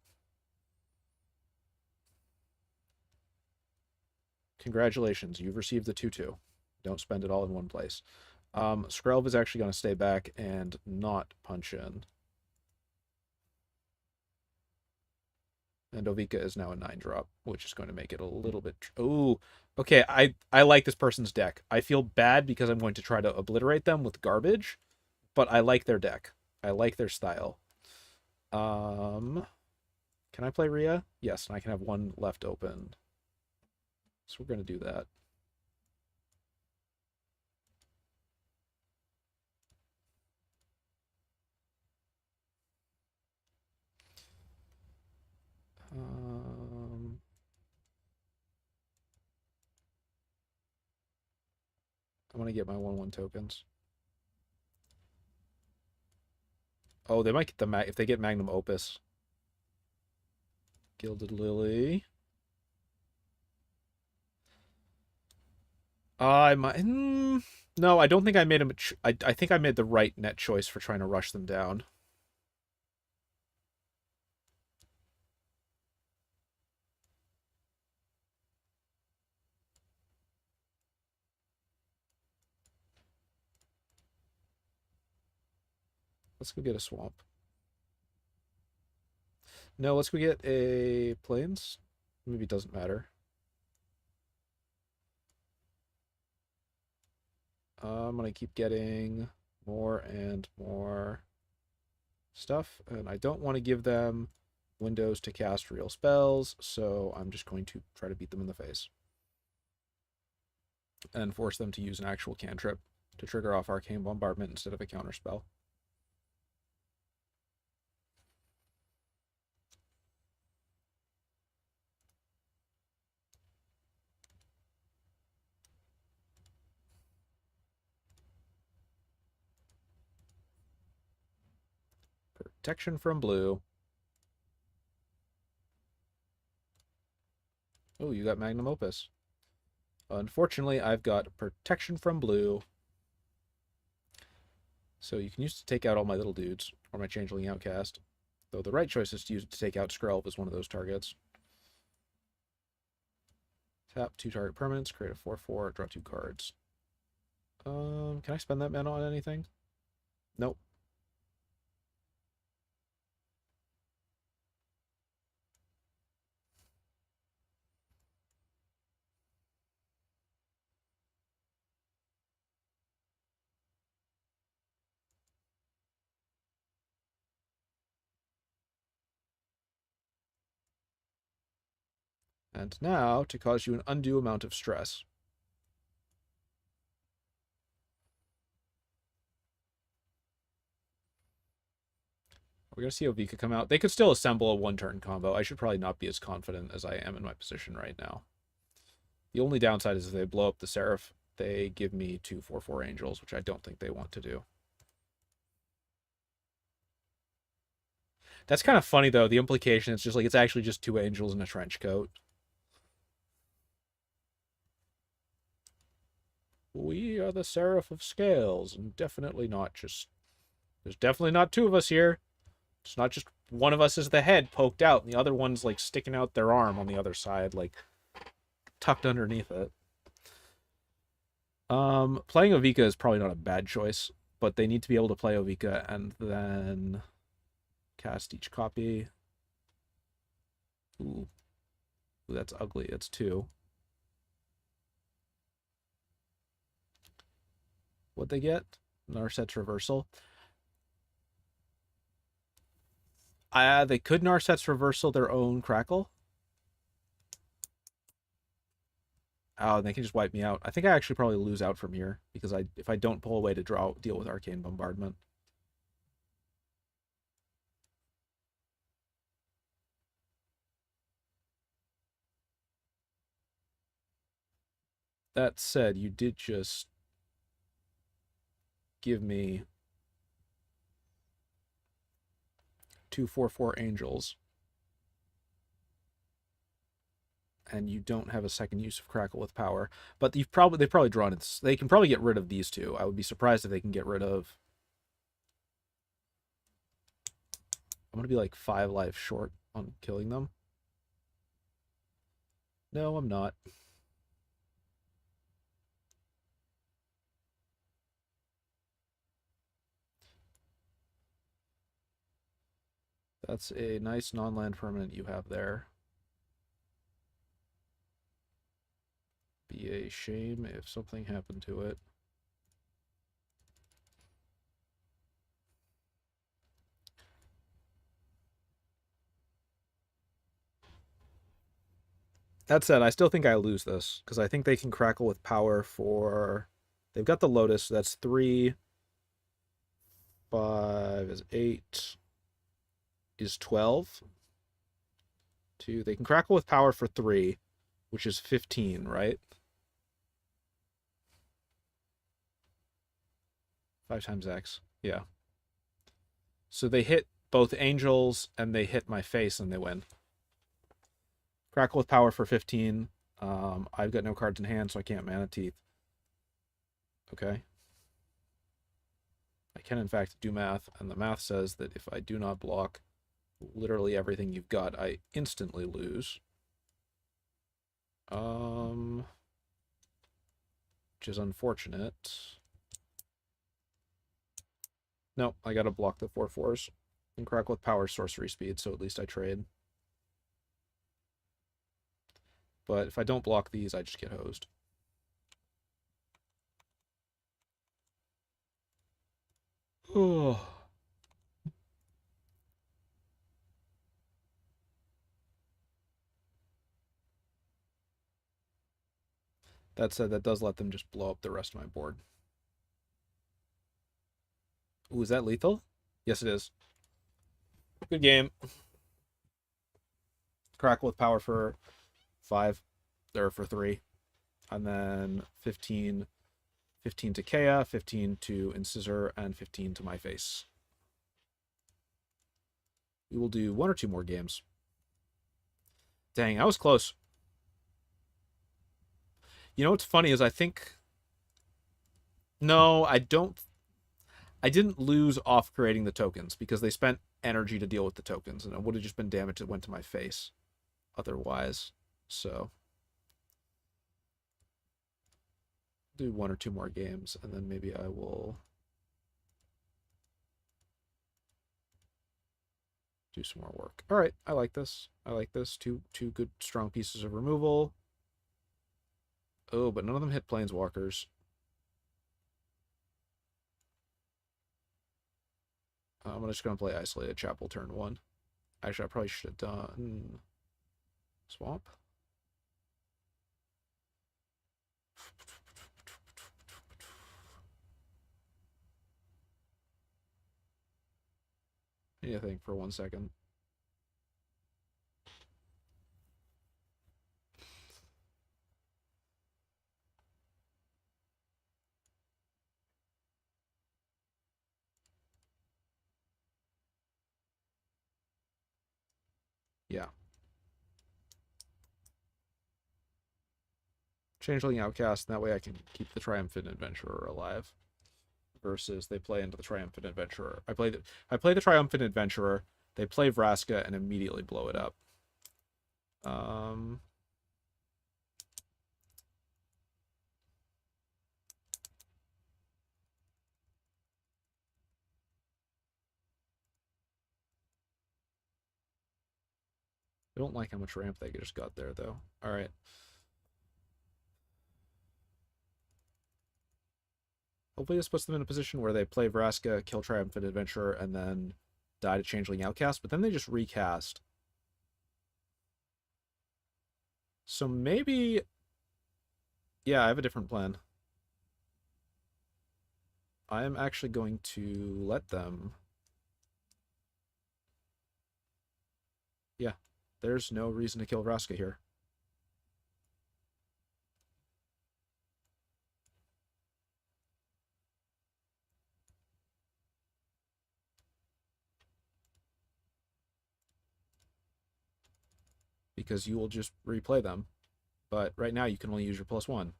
Congratulations, you've received the 2/2. Don't spend it all in one place. Skrelv is actually going to stay back and not punch in. And Ovika is now a 9-drop, which is going to make it a little bit... Oh, okay, I like this person's deck. I feel bad because I'm going to try to obliterate them with garbage, but I like their deck. I like their style. Can I play Ria? Yes, and I can have one left open. So we're going to do that. I want to get my 1/1 tokens. Oh, they might get the if they get Magnum Opus. Gilded Lily. I might. No, I don't think I made I think I made the right net choice for trying to rush them down. Let's go get a swamp. No, let's go get a plains. Maybe it doesn't matter. I'm gonna keep getting more and more stuff, and I don't want to give them windows to cast real spells, so I'm just going to try to beat them in the face and force them to use an actual cantrip to trigger off Arcane Bombardment instead of a counter spell. Protection from blue. Oh, you got Magnum Opus. Unfortunately, I've got protection from blue. So you can use it to take out all my little dudes, or my Changeling Outcast. Though the right choice is to use it to take out Skrelv as one of those targets. Tap 2 target permanents, create a 4/4, draw 2 cards. Can I spend that mana on anything? Nope. And now, to cause you an undue amount of stress. we're gonna see Ovika come out. They could still assemble a one-turn combo. I should probably not be as confident as I am in my position right now. The only downside is if they blow up the Seraph, they give me 2/4/4 Angels, which I don't think they want to do. That's kind of funny, though. The implication is just like it's actually just 2 Angels in a trench coat. We are the Seraph of Scales, and definitely not just... There's definitely not 2 of us here. It's not just one of us is the head poked out, and the other one's, like, sticking out their arm on the other side, like, tucked underneath it. Playing Ovika is probably not a bad choice, but they need to be able to play Ovika and then cast each copy. Ooh, that's ugly. That's 2. What'd they get? Narset's Reversal. They could Narset's Reversal their own Crackle. Oh, and they can just wipe me out. I think I actually probably lose out from here because if I don't pull away to deal with Arcane Bombardment. That said, you did just give me 2/4/4 Angels. And you don't have a second use of Crackle with Power. But they've probably drawn it. They can probably get rid of these 2. I would be surprised if they can get rid of... I'm going to be like 5 life short on killing them. No, I'm not. That's a nice non-land permanent you have there. Be a shame if something happened to it. That said, I still think I lose this, because I think they can Crackle with Power for... They've got the Lotus, so that's 3. 5 is 8. Is 12. 2. They can Crackle with Power for 3, which is 15, right? 5 times X. Yeah. So they hit both Angels, and they hit my face, and they win. Crackle with Power for 15. I've got no cards in hand, so I can't Mana Teeth. Okay. I can, in fact, do math, and the math says that if I do not block literally everything you've got, I instantly lose. Which is unfortunate. No, I gotta block the 4/4s. And Crackle with Power sorcery speed, so at least I trade. But if I don't block these, I just get hosed. Oh. That said, that does let them just blow up the rest of my board. Ooh, is that lethal? Yes, it is. Good game. Crackle with Power for 5, or for 3. And then 15 to Kea, 15 to Incisor, and 15 to my face. We will do 1 or 2 more games. Dang, I was close. You know what's funny is I think... No, I didn't lose off creating the tokens because they spent energy to deal with the tokens, and it would have just been damage that went to my face otherwise. So do 1 or 2 more games, and then maybe I will do some more work. All right, I like this. I like this. Two good, strong pieces of removal. Oh, but none of them hit Planeswalkers. I'm just going to play Isolated Chapel turn 1. Actually, I probably should have done Swamp. anything for 1 second. Yeah. Changeling Outcast, and that way I can keep the Triumphant Adventurer alive. Versus they play into the Triumphant Adventurer. I play the Triumphant Adventurer, they play Vraska and immediately blow it up. I don't like how much ramp they just got there, though. All right. Hopefully this puts them in a position where they play Vraska, kill Triumphant Adventurer, and then die to Changeling Outcast, but then they just recast. So maybe... Yeah, I have a different plan. I am actually going to let them... Yeah, there's no reason to kill Vraska here. Because you will just replay them. But right now you can only use your +1.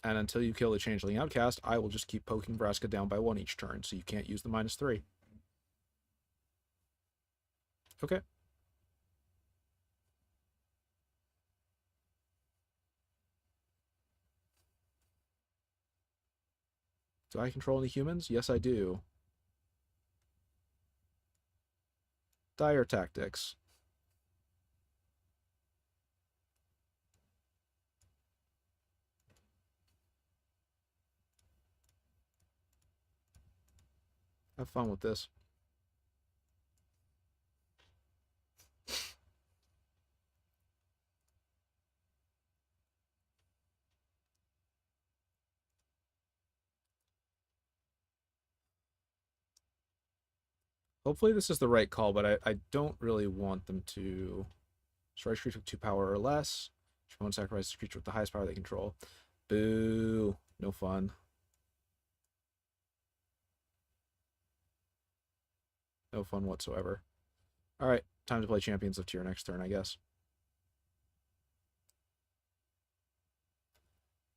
And until you kill the Changeling Outcast, I will just keep poking Vraska down by 1 each turn, so you can't use the -3. Okay. Do I control any humans? Yes, I do. Dire Tactics. Have fun with this. Hopefully this is the right call, but I don't really want them to strike creature with 2 power or less. Opponent sacrifices a creature with the highest power they control. Boo. No fun. No fun whatsoever. Alright, time to play Champions of Tier next turn, I guess.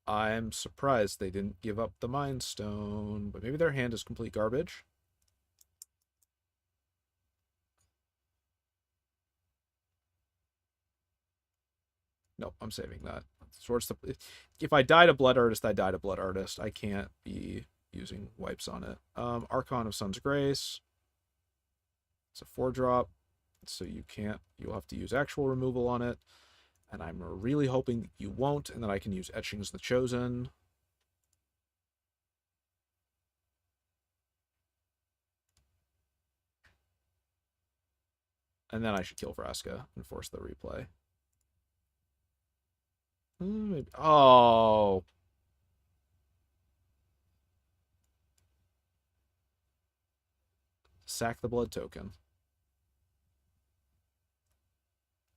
I'm surprised they didn't give up the Mind Stone, but maybe their hand is complete garbage. Nope, I'm saving that. If I die to Blood Artist, I die to Blood Artist. I can't be using wipes on it. Archon of Sun's Grace. It's a 4-drop, so you'll have to use actual removal on it. And I'm really hoping you won't, and that I can use Etchings the Chosen. And then I should kill Vraska and force the replay. Oh. Sack the blood token.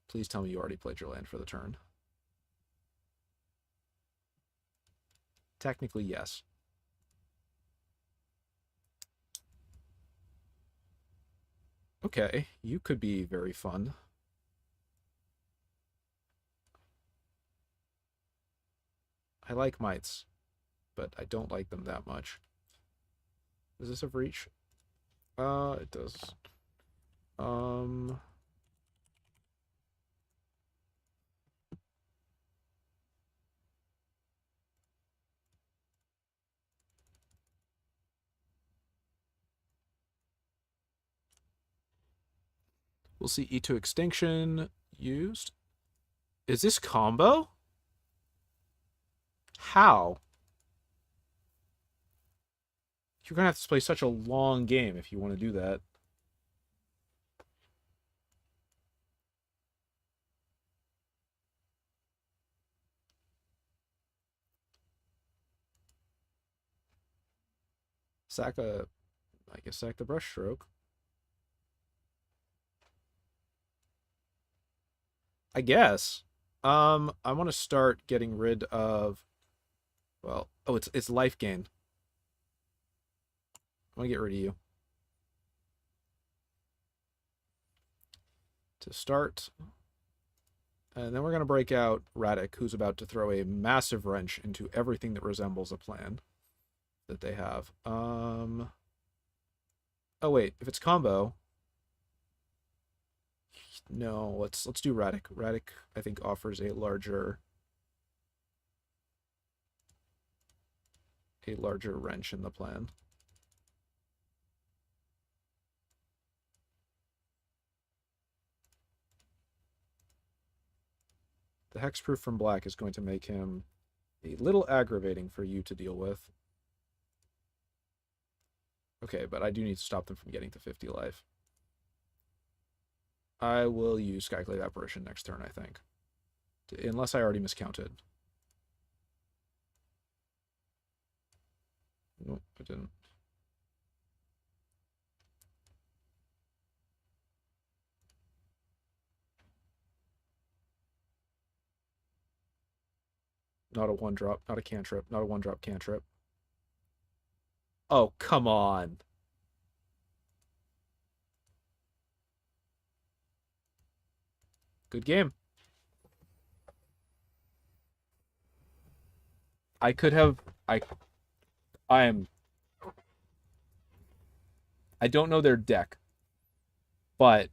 Please tell me you already played your land for the turn. Technically, yes. Okay, you could be very fun. I like mites, but I don't like them that much. Is this a breach? It does. We'll see E2 Extinction used. Is this combo? How? You're gonna have to play such a long game if you want to do that. sack the brushstroke. I guess. I want to start getting rid of. Well, oh, it's life gain. I want to get rid of you. To start. And then we're going to break out Radic, who's about to throw a massive wrench into everything that resembles a plan that they have. Oh, wait. If it's combo... No, let's do Radic. Radic, I think, offers a larger wrench in the plan. The hexproof from black is going to make him a little aggravating for you to deal with. Okay, but I do need to stop them from getting to 50 life. I will use Skyclave Apparition next turn, I think. Unless I already miscounted. Nope, I didn't. Not a 1-drop, not a cantrip, not a 1-drop cantrip. Oh, come on. Good game. I could have... I don't know their deck, but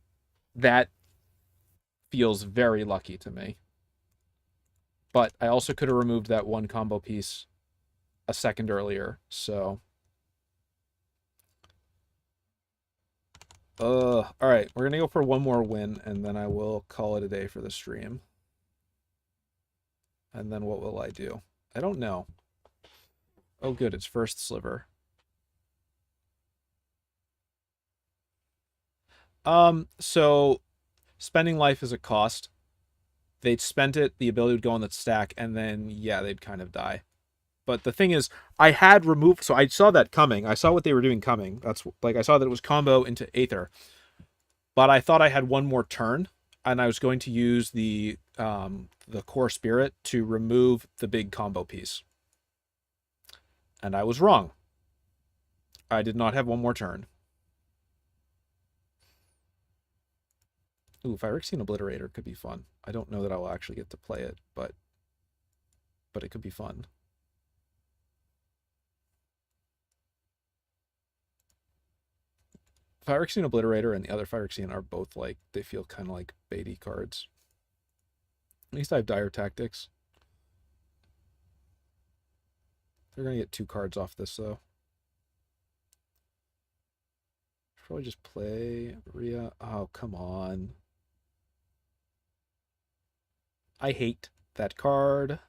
that feels very lucky to me. But I also could have removed that one combo piece a second earlier, so... Alright, we're gonna go for one more win, and then I will call it a day for the stream. And then what will I do? I don't know. Oh, good, it's first sliver. So spending life is a cost. They'd spent it, the ability would go on that stack, and then, yeah, they'd kind of die. But the thing is, I had removed, so I saw that coming. I saw what they were doing coming. That's like, I saw that it was combo into Aether. But I thought I had one more turn, and I was going to use the core spirit to remove the big combo piece. And I was wrong. I did not have one more turn. Ooh, Phyrexian Obliterator could be fun. I don't know that I will actually get to play it, but it could be fun. Phyrexian Obliterator and the other Phyrexian are both like, they feel kind of like baity cards. At least I have Dire Tactics. They're going to get 2 cards off this, though. Probably just play Ria. Oh, come on. I hate that card.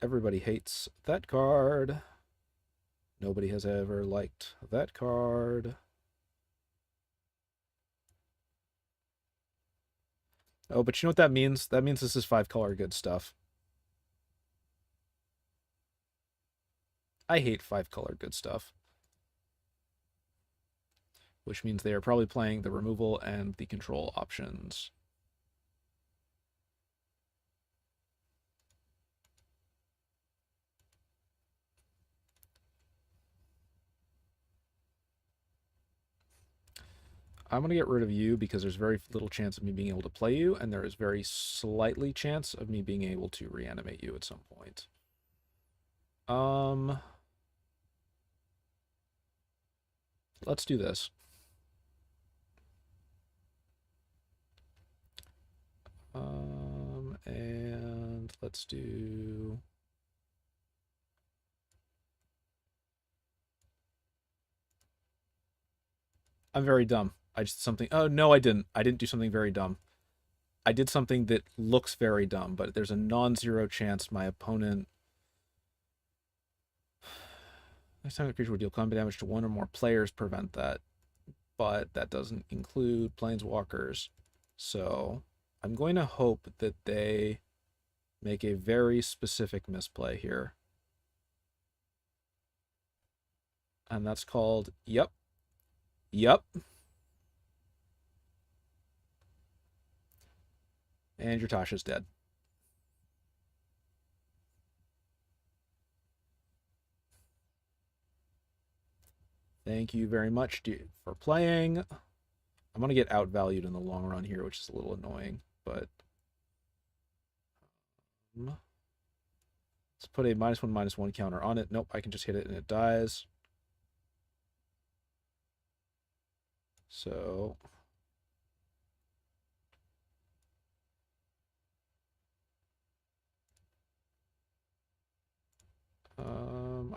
Everybody hates that card. Nobody has ever liked that card. Oh, but you know what that means? That means this is 5-color good stuff. I hate 5-color good stuff. Which means they are probably playing the removal and the control options. I'm going to get rid of you because there's very little chance of me being able to play you, and there is very slightly chance of me being able to reanimate you at some point. Let's do this. And let's do... I'm very dumb. I just something... Oh, no, I didn't. I didn't do something very dumb. I did something that looks very dumb, but there's a non-zero chance my opponent... Next time the creature would deal combat damage to one or more players, prevent that. But that doesn't include planeswalkers. So I'm going to hope that they make a very specific misplay here. And that's called Yup. Yup. And your Tasha's dead. Thank you very much for playing. I'm going to get outvalued in the long run here, which is a little annoying, but let's put a -1/-1 counter on it. Nope, I can just hit it and it dies. So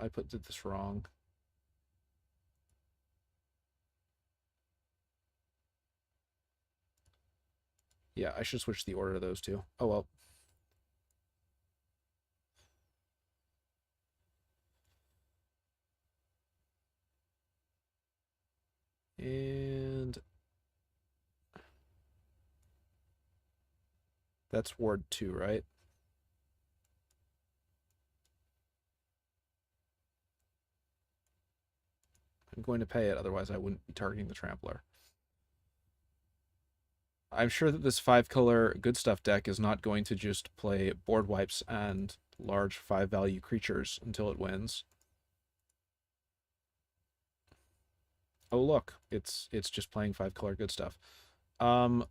I did this wrong. Yeah, I should switch the order of those two. Oh well. And that's Ward 2, right? I'm going to pay it, otherwise I wouldn't be targeting the Trampler. I'm sure that this 5-color good stuff deck is not going to just play board wipes and large 5-value creatures until it wins. Oh look, it's just playing 5-color good stuff. I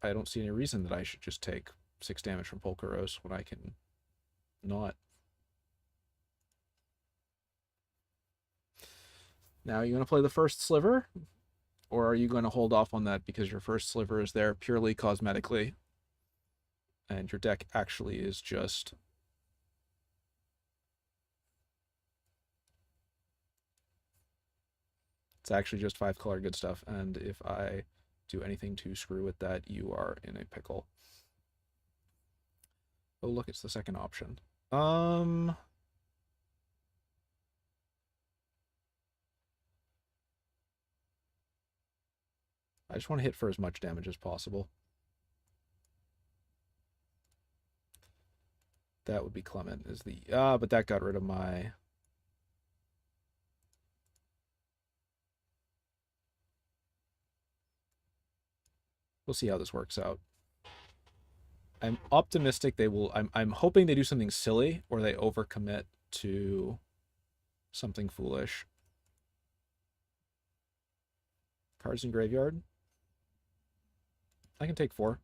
don't see any reason that I should just take 6 damage from Polkaros when I can not. Now, you going to play the first sliver? Or are you going to hold off on that because your first sliver is there purely cosmetically? And your deck actually is just... It's actually just 5-color good stuff, and if I do anything to screw with that, you are in a pickle. Oh, look, it's the second option. I just want to hit for as much damage as possible. That would be Clement is the... but that got rid of my... We'll see how this works out. I'm optimistic they will... I'm hoping they do something silly, or they overcommit to something foolish. Cards in graveyard. I can take 4.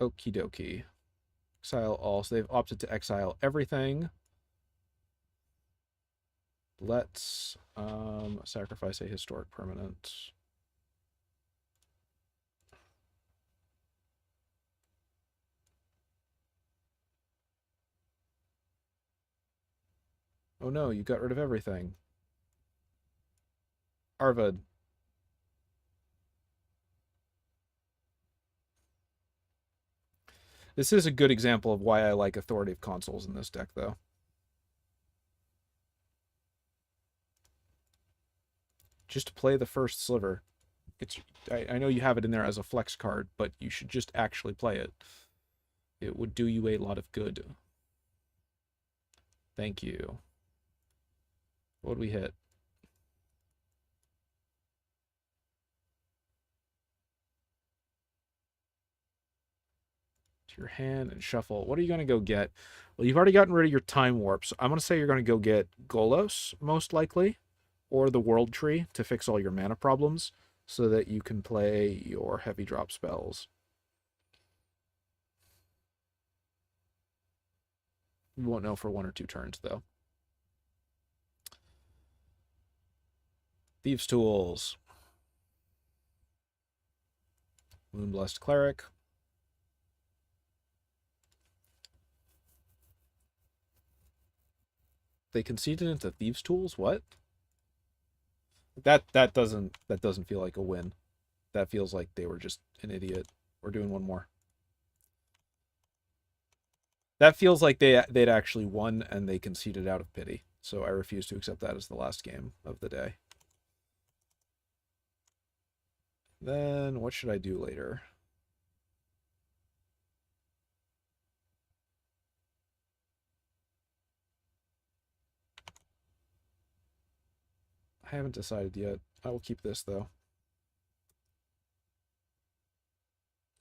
Okie dokie. Exile all. So they've opted to exile everything. Let's sacrifice a historic permanent. Oh no, you got rid of everything. Arvid. This is a good example of why I like authoritative consoles in this deck, though. Just play the first sliver. I know you have it in there as a flex card, but you should just actually play it. It would do you a lot of good. Thank you. What would we hit? To your hand and shuffle. What are you going to go get? Well, you've already gotten rid of your Time Warp, so I'm going to say you're going to go get Golos, most likely, or the World Tree to fix all your mana problems so that you can play your heavy drop spells. You won't know for 1 or 2 turns, though. Thieves' Tools. Moonblessed Cleric. They conceded into Thieves' Tools? What? That doesn't feel like a win. That feels like they were just an idiot. We're doing one more. That feels like they'd actually won and they conceded out of pity. So I refuse to accept that as the last game of the day. Then what should I do later? I haven't decided yet. I will keep this, though.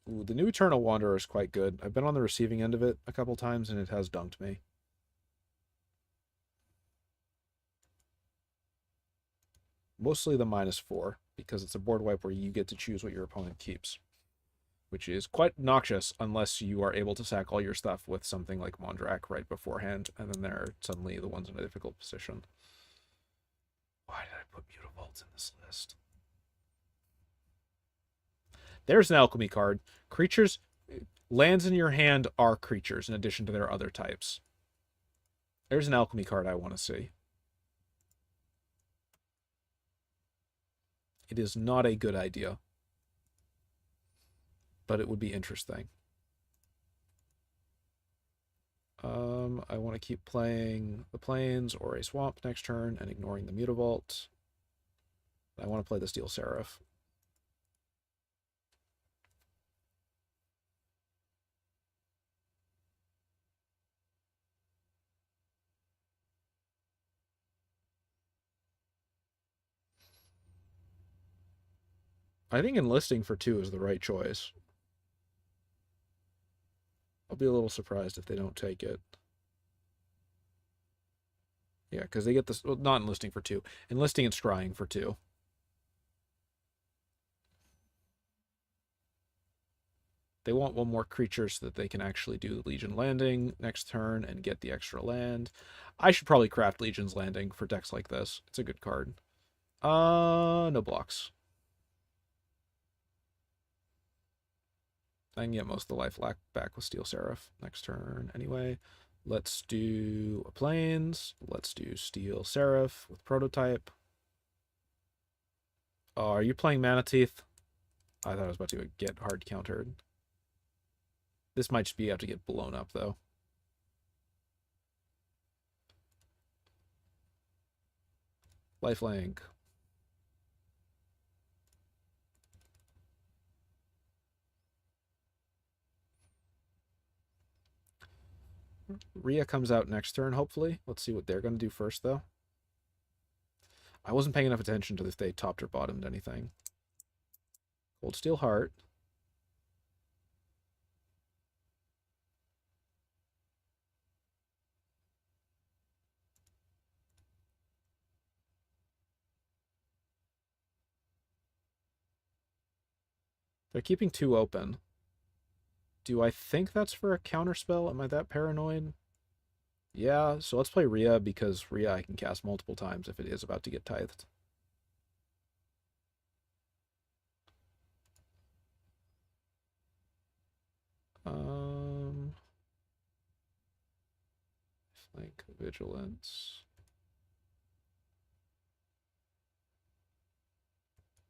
Ooh, the new Eternal Wanderer is quite good. I've been on the receiving end of it a couple times, and it has dunked me. Mostly the -4, because it's a board wipe where you get to choose what your opponent keeps, which is quite noxious unless you are able to sack all your stuff with something like Mondrak right beforehand, and then they're suddenly the ones in a difficult position. Why did I put Mutavaults in this list? There's an alchemy card. Creatures, lands in your hand are creatures in addition to their other types. There's an alchemy card I want to see. It is not a good idea, but it would be interesting. I want to keep playing the Plains or a Swamp next turn and ignoring the Mutavault. I want to play the Steel Seraph. I think enlisting for 2 is the right choice. I'll be a little surprised if they don't take it. Yeah, because they get this, well, not enlisting for 2, enlisting and scrying for 2. They want one more creature so that they can actually do the Legion Landing next turn and get the extra land. I should probably craft Legion's Landing for decks like this. It's a good card. No blocks. I can get most of the life back with Steel Seraph next turn anyway. Let's do a Plains. Let's do Steel Seraph with Prototype. Oh, are you playing Mana Teeth? I thought I was about to get hard countered. This might just be have to get blown up, though. Lifelink. Ria comes out next turn, hopefully. Let's see what they're going to do first, though. I wasn't paying enough attention to if they topped or bottomed anything. Cold Steel Heart. They're keeping 2 open. Do I think that's for a counterspell? Am I that paranoid? Yeah, so let's play Ria, because Ria I can cast multiple times if it is about to get tithed. Flank Vigilance.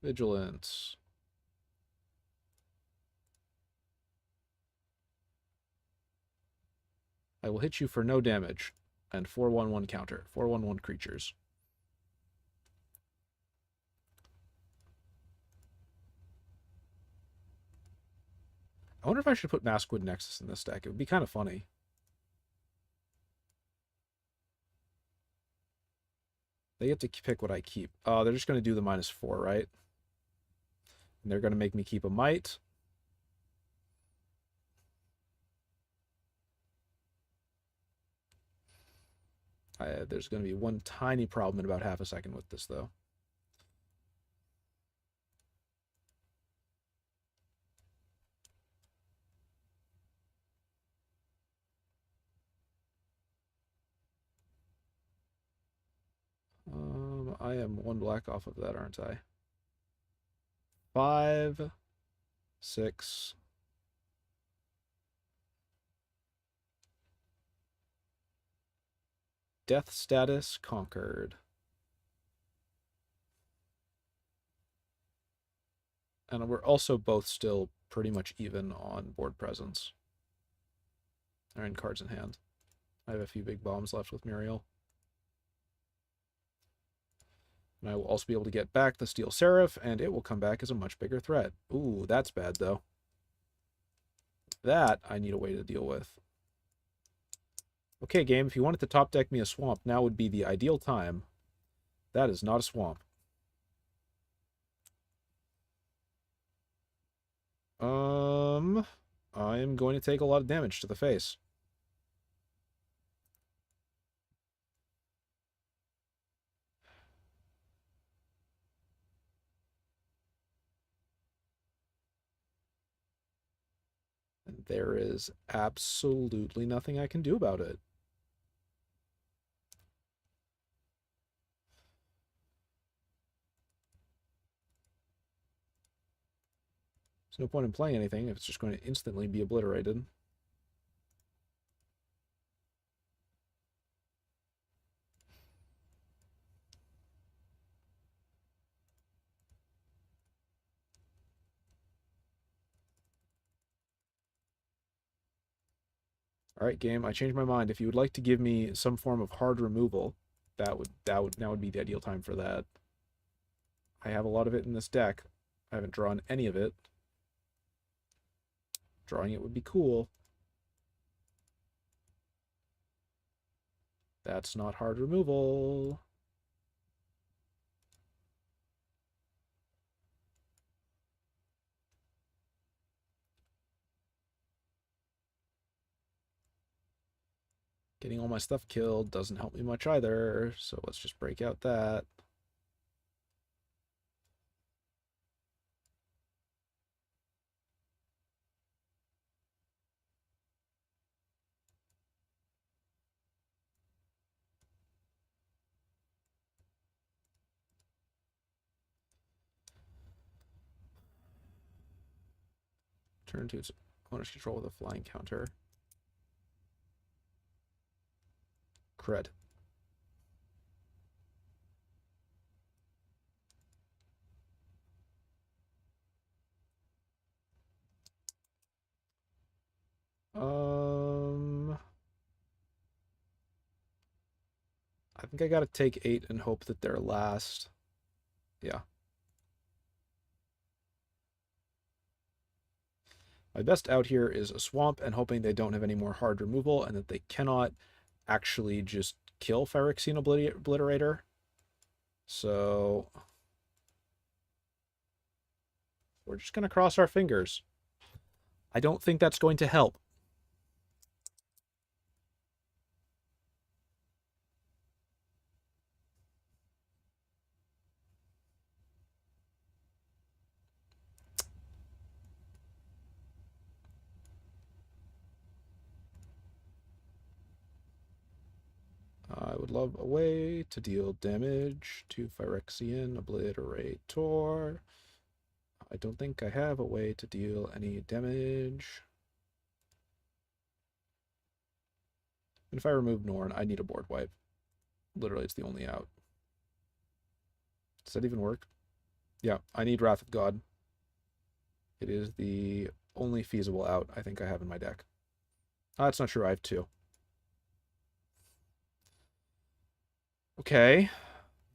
Vigilance. I will hit you for no damage. And 4/1/1 counter. 4/1/1 creatures. I wonder if I should put Maskwood Nexus in this deck. It would be kind of funny. They get to pick what I keep. Oh, they're just going to do the -4, right? And they're going to make me keep a Might. There's going to be one tiny problem in about half a second with this, though. I am 1 black off of that, aren't I? 5, 6. Death status conquered. And we're also both still pretty much even on board presence. Or in cards in hand. I have a few big bombs left with Muriel. And I will also be able to get back the Steel Seraph, and it will come back as a much bigger threat. Ooh, that's bad, though. That I need a way to deal with. Okay, game, if you wanted to top deck me a swamp, now would be the ideal time. That is not a swamp. I am going to take a lot of damage to the face. And there is absolutely nothing I can do about it. There's no point in playing anything if it's just going to instantly be obliterated. Alright, game, I changed my mind. If you would like to give me some form of hard removal, now would be the ideal time for that. I have a lot of it in this deck. I haven't drawn any of it. Drawing it would be cool. That's not hard removal. Getting all my stuff killed doesn't help me much either, so let's just break out that. Turn to its owner's control with a flying counter. Cred. I think I gotta take 8 and hope that they're last. Yeah. My best out here is a swamp and hoping they don't have any more hard removal and that they cannot actually just kill Phyrexian Obliterator. So we're just gonna cross our fingers. I don't think that's going to help. I would love a way to deal damage to Phyrexian Obliterator. I don't think I have a way to deal any damage. And if I remove Norn, I need a board wipe. Literally, it's the only out. Does that even work? Yeah, I need Wrath of God. It is the only feasible out I think I have in my deck. That's not true, I have 2. Okay,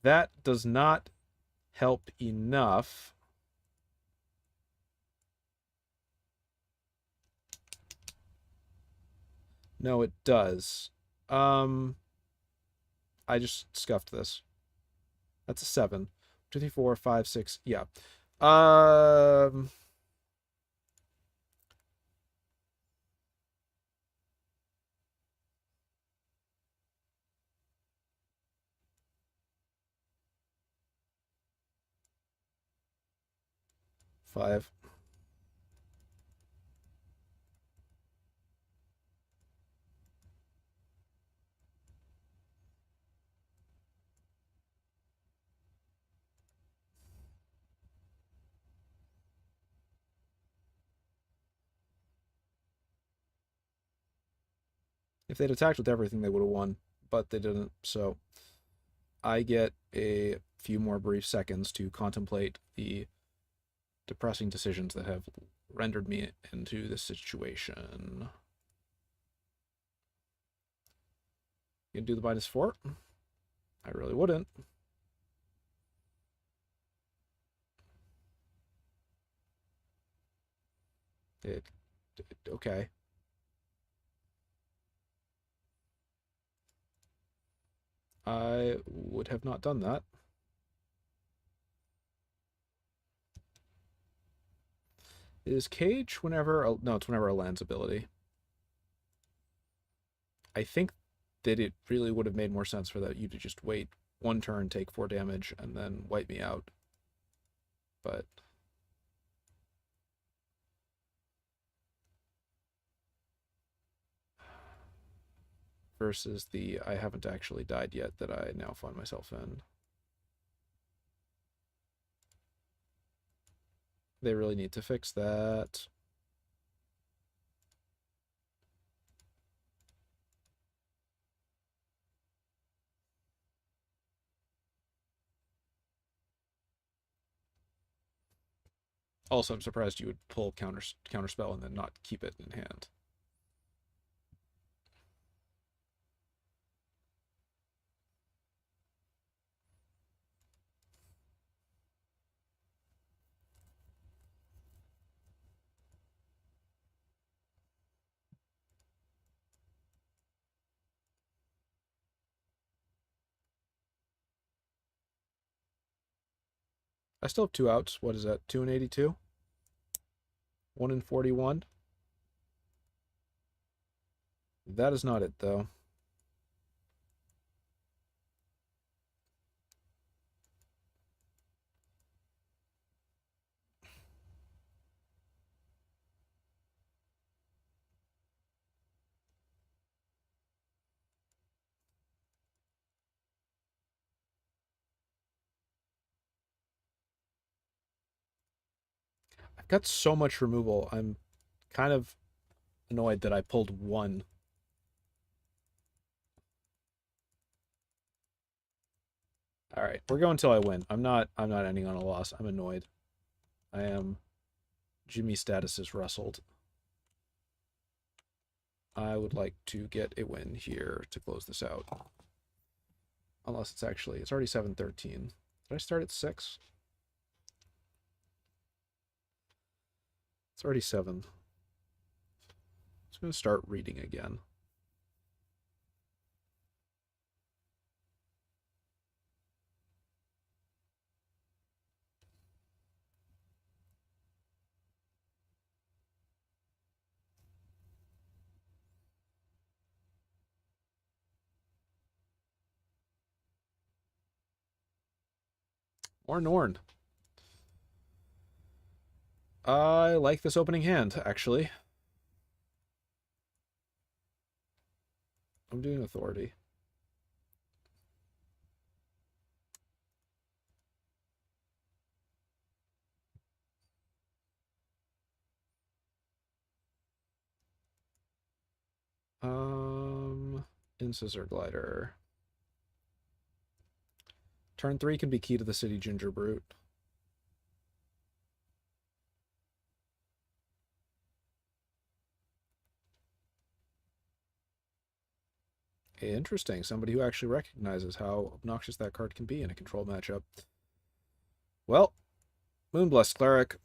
that does not help enough. No, it does. I just scuffed this. That's a 7. 2, 3, 4, 5, 6. Yeah. Um, 5. If they'd attacked with everything, they would have won, but they didn't. So I get a few more brief seconds to contemplate the depressing decisions that have rendered me into this situation. You can do the -4? I really wouldn't. It, okay. I would have not done that. Is Cage whenever... No, it's whenever a land's ability. I think that it really would have made more sense for that you to just wait one turn, take 4 damage, and then wipe me out. But versus the I haven't actually died yet that I now find myself in. They really need to fix that. Also, I'm surprised you would pull counterspell and then not keep it in hand. I still have 2 outs. What is that? 2 and 82? 1 and 41? That is not it, though. I've got so much removal. I'm kind of annoyed that I pulled 1. All right, we're going until I win. I'm not ending on a loss. I'm annoyed. I am. Jimmy status is rustled. I would like to get a win here to close this out. Unless it's already 7:13. Did I start at 6? It's already 7. It's going to start reading again. Or Norn. I like this opening hand, actually. I'm doing authority. Incisor Glider. Turn 3 can be key to the City Ginger Brute. Interesting. Somebody who actually recognizes how obnoxious that card can be in a control matchup. Well, Moonblessed Cleric.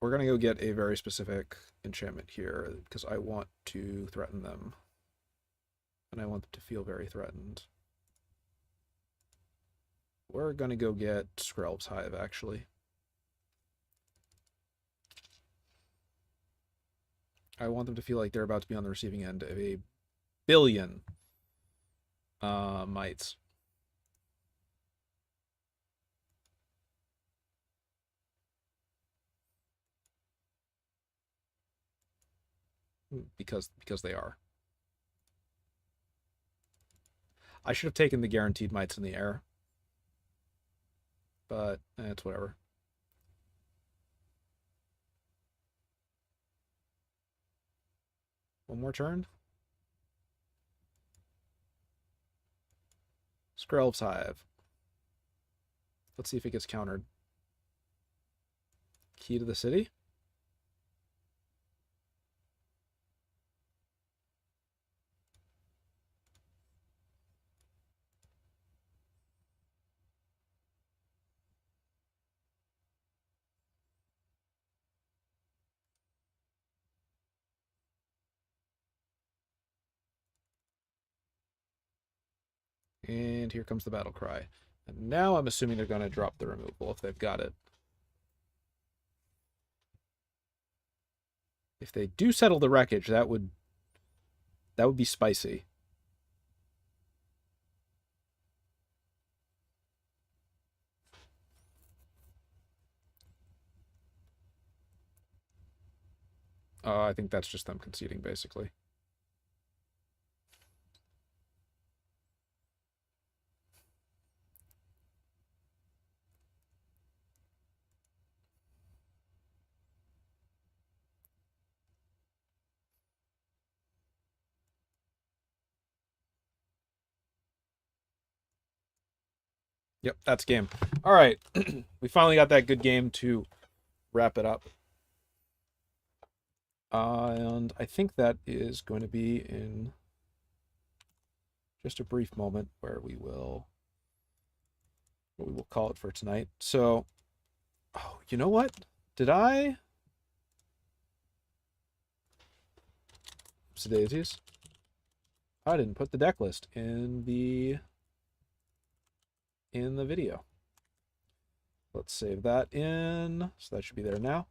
We're going to go get a very specific enchantment here because I want to threaten them. And I want them to feel very threatened. We're going to go get Skrelv's Hive, actually. I want them to feel like they're about to be on the receiving end of a billion mites. Because they are. I should have taken the guaranteed mites in the air. But it's whatever. One more turn. Skrelv's Hive. Let's see if it gets countered. Key to the city? And here comes the battle cry. And now I'm assuming they're going to drop the removal if they've got it. If they do settle the wreckage, that would be spicy. I think that's just them conceding, basically. Yep, that's game. All right. We finally got that good game to wrap it up. And I think that is going to be in just a brief moment where we will call it for tonight. So, oh, you know what? Did I? Oops, daisies. I didn't put the deck list in the video. Let's save that in. So that should be there now.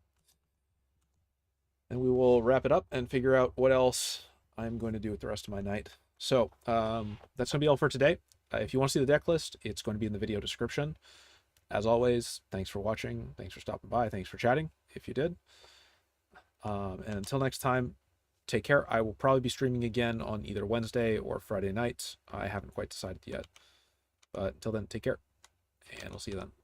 And we will wrap it up and figure out what else I'm going to do with the rest of my night. So that's going to be all for today. If you want to see the deck list, it's going to be in the video description. As always, thanks for watching. Thanks for stopping by. Thanks for chatting, if you did. And until next time, take care. I will probably be streaming again on either Wednesday or Friday nights. I haven't quite decided yet. But until then, take care. And I'll see you then.